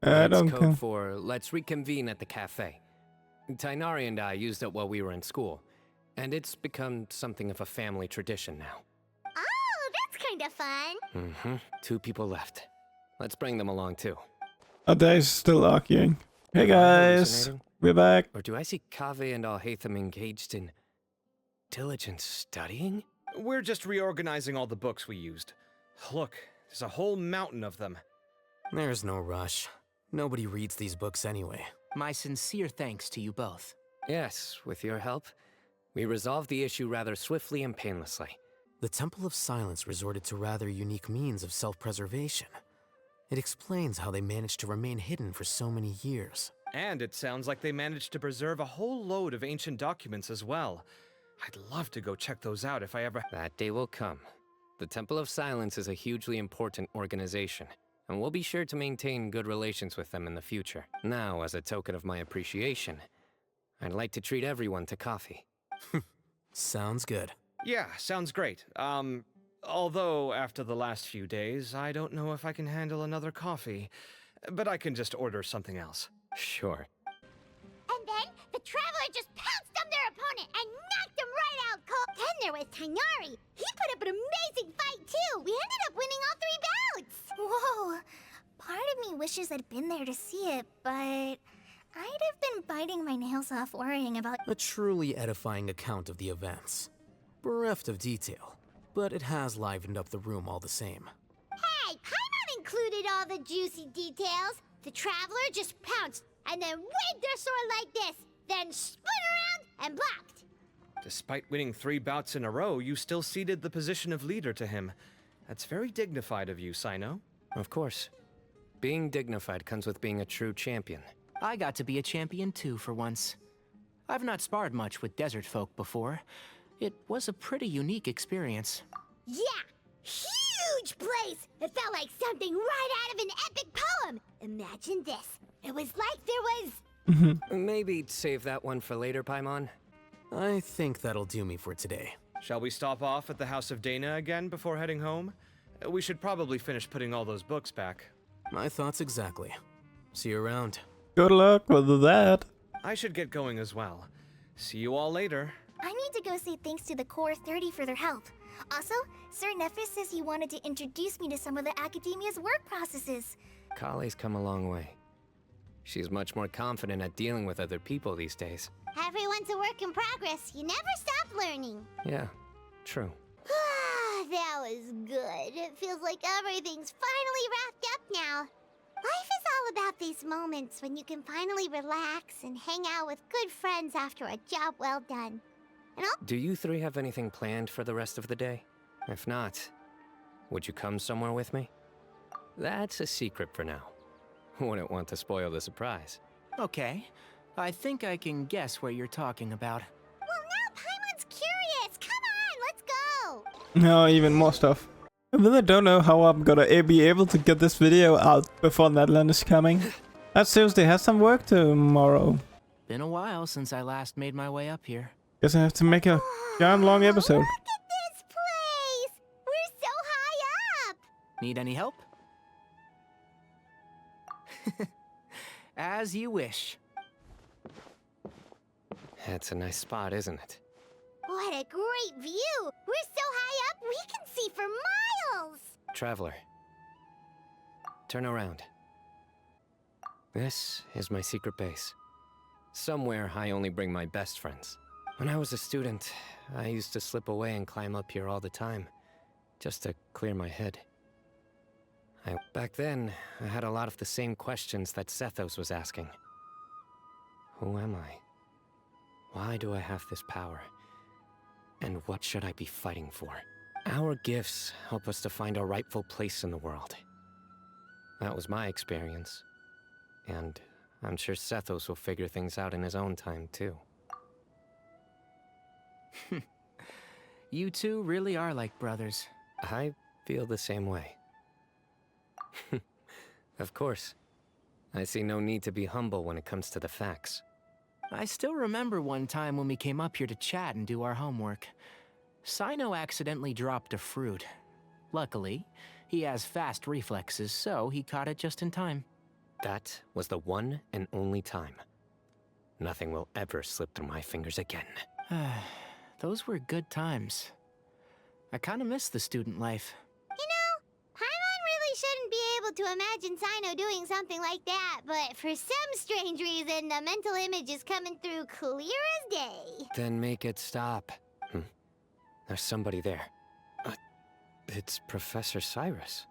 I It's don't code care. for let's reconvene at the cafe. Tainari and I used it while we were in school, and it's become something of a family tradition now. Oh, that's kind of fun. 2 people left. Let's bring them along too. Oh, they're still arguing. Hey Am I guys, hallucinating? we're back. Or do I see Kaveh and Alhaitham engaged in diligent studying? We're just reorganizing all the books we used. Look, there's a whole mountain of them. There's no rush. Nobody reads these books anyway. My sincere thanks to you both. Yes, with your help, we resolved the issue rather swiftly and painlessly. The Temple of Silence resorted to rather unique means of self-preservation. It explains how they managed to remain hidden for so many years. And it sounds like they managed to preserve a whole load of ancient documents as well. I'd love to go check those out if I ever... That day will come. The Temple of Silence is a hugely important organization, and we'll be sure to maintain good relations with them in the future. Now, as a token of my appreciation, I'd like to treat everyone to coffee. Sounds good. Yeah, sounds great. Although after the last few days, I don't know if I can handle another coffee. But I can just order something else. Sure. And then the Traveler just pounced on their opponent and knocked him right out cold. Then there was Tainari. He put up an amazing fight too. We ended up winning all 3 bouts. Whoa! Part of me wishes I'd been there to see it, but I'd have been biting my nails off worrying about... A truly edifying account of the events. Bereft of detail, but it has livened up the room all the same. Hey, Paimon included all the juicy details. The Traveler just pounced and then waved their sword like this, then spun around and blocked. Despite winning 3 bouts in a row, you still ceded the position of leader to him. That's very dignified of you, Cyno. Of course. Being dignified comes with being a true champion. I got to be a champion too for once. I've not sparred much with desert folk before. It was a pretty unique experience. Yeah, huge place. It felt like something right out of an epic poem. Imagine this. It was like there was... Maybe save that one for later, Paimon. I think that'll do me for today. Shall we stop off at the House of Dana again before heading home? We should probably finish putting all those books back. My thoughts exactly. See you around. Good luck with that. I should get going as well. See you all later. I need to go say thanks to the Core 30 for their help. Also, Sir Nephis says he wanted to introduce me to some of the Academia's work processes. Kale's come a long way. She's much more confident at dealing with other people these days. Everyone's a work in progress. You never stop learning. Yeah, true. That was good. It feels like everything's finally wrapped up now. Life is all about these moments when you can finally relax and hang out with good friends after a job well done. You know? Do you 3 have anything planned for the rest of the day? If not, would you come somewhere with me? That's a secret for now. Wouldn't want to spoil the surprise. Okay. I think I can guess what you're talking about. Well, now Paimon's curious. Come on, let's go. No, even more stuff. I really don't know how I'm gonna be able to get this video out before Natlan is coming. I seriously have some work tomorrow. Been a while since I last made my way up here. Guess I have to make a damn long episode. Look at this place. We're so high up. Need any help? As you wish. That's a nice spot, isn't it? What a great view. We're so high up, we can see for miles. Traveler. Turn around. This is my secret base. Somewhere I only bring my best friends. When I was a student, I used to slip away and climb up here all the time, just to clear my head. Back then, I had a lot of the same questions that Sethos was asking. Who am I? Why do I have this power? And what should I be fighting for? Our gifts help us to find our rightful place in the world. That was my experience. And I'm sure Sethos will figure things out in his own time, too. You two really are like brothers. I feel the same way. Of course. I see no need to be humble when it comes to the facts. I still remember one time when we came up here to chat and do our homework. Cyno accidentally dropped a fruit. Luckily, he has fast reflexes, so he caught it just in time. That was the one and only time. Nothing will ever slip through my fingers again. Those were good times. I kind of miss the student life. You know, Paimon really shouldn't be able to imagine Cyno doing something like that, but for some strange reason, the mental image is coming through clear as day. Then make it stop. There's somebody there. It's Professor Cyrus.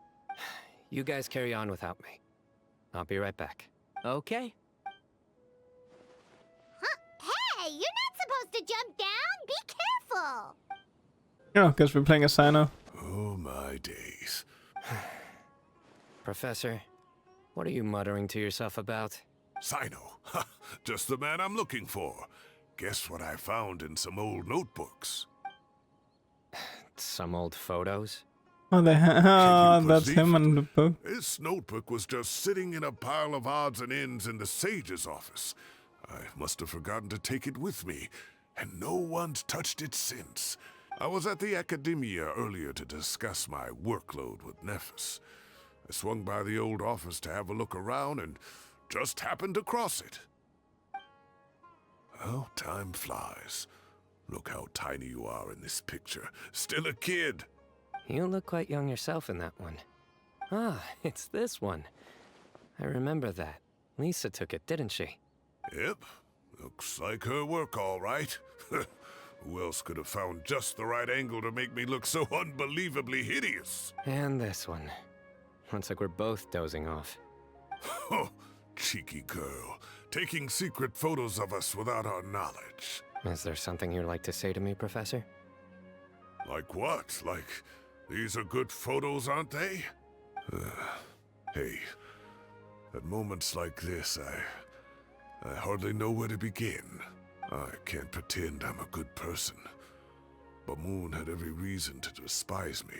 You guys carry on without me. I'll be right back. Okay. Hey, you're not supposed to jump down! Be careful! Oh, guess we're playing a cyno. Oh my days. Professor, what are you muttering to yourself about? Cyno. Just the man I'm looking for. Guess what I found in some old notebooks? Some old photos? Oh, that's him in the book. This notebook was just sitting in a pile of odds and ends in the sage's office. I must have forgotten to take it with me, and no one's touched it since. I was at the Academia earlier to discuss my workload with Nephis. I swung by the old office to have a look around and just happened to cross it. Well, time flies. Look how tiny you are in this picture. Still a kid. You look quite young yourself in that one. Ah, it's this one. I remember that. Lisa took it, didn't she? Yep. Looks like her work, all right. Who else could have found just the right angle to make me look so unbelievably hideous? And this one. Looks like we're both dozing off. Oh, cheeky girl. Taking secret photos of us without our knowledge. Is there something you'd like to say to me, Professor? Like what? Like, these are good photos, aren't they? Hey, at moments like this, I hardly know where to begin. I can't pretend I'm a good person. But Moon had every reason to despise me.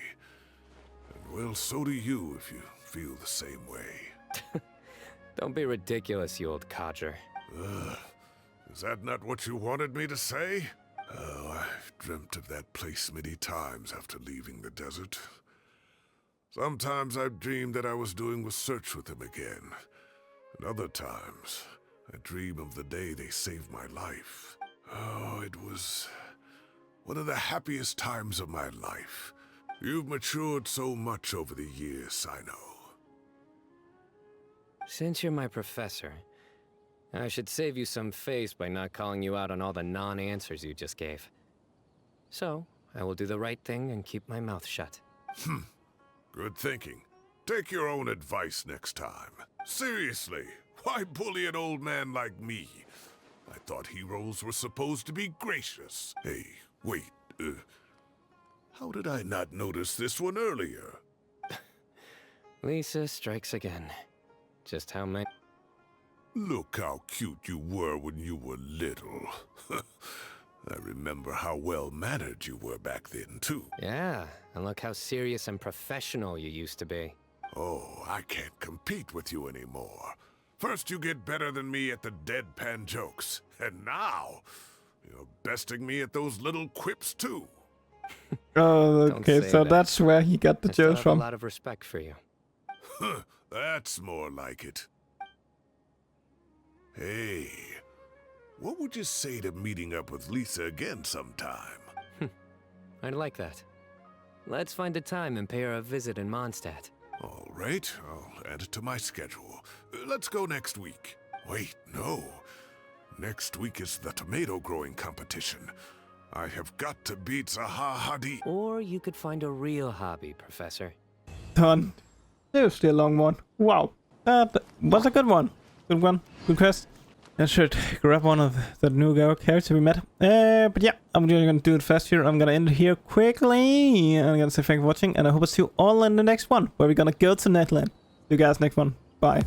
And well, so do you if you feel the same way. Don't be ridiculous, you old codger. Is that not what you wanted me to say? Oh, I've dreamt of that place many times after leaving the desert. Sometimes I've dreamed that I was doing research with them again. And other times, I dream of the day they saved my life. Oh, it was one of the happiest times of my life. You've matured so much over the years, I know. Since you're my professor, I should save you some face by not calling you out on all the non-answers you just gave. So, I will do the right thing and keep my mouth shut. Good thinking. Take your own advice next time. Seriously, why bully an old man like me? I thought heroes were supposed to be gracious. Hey, wait, how did I not notice this one earlier? Lisa strikes again. Just how many... Look how cute you were when you were little. I remember how well-mannered you were back then, too. Yeah, and look how serious and professional you used to be. Oh, I can't compete with you anymore. First you get better than me at the deadpan jokes, and now you're besting me at those little quips, too. Oh, okay, so that's where he got the jokes from. I have a lot of respect for you. That's more like it. Hey, what would you say to meeting up with Lisa again sometime? I'd like that. Let's find a time and pay her a visit in Mondstadt. All right, I'll add it to my schedule. Let's go next week. Wait, no. Next week is the tomato growing competition. I have got to beat Zaha Hadid. Or you could find a real hobby, Professor. Done. Seriously a long one. Wow. That was a good one. Good one. Good quest. I should grab one of the new characters we met. But yeah, I'm just gonna do it fast here. I'm gonna end it here quickly. I'm gonna say thank you for watching, and I hope to see you all in the next one, where we're gonna go to Netland. See you guys next one. Bye.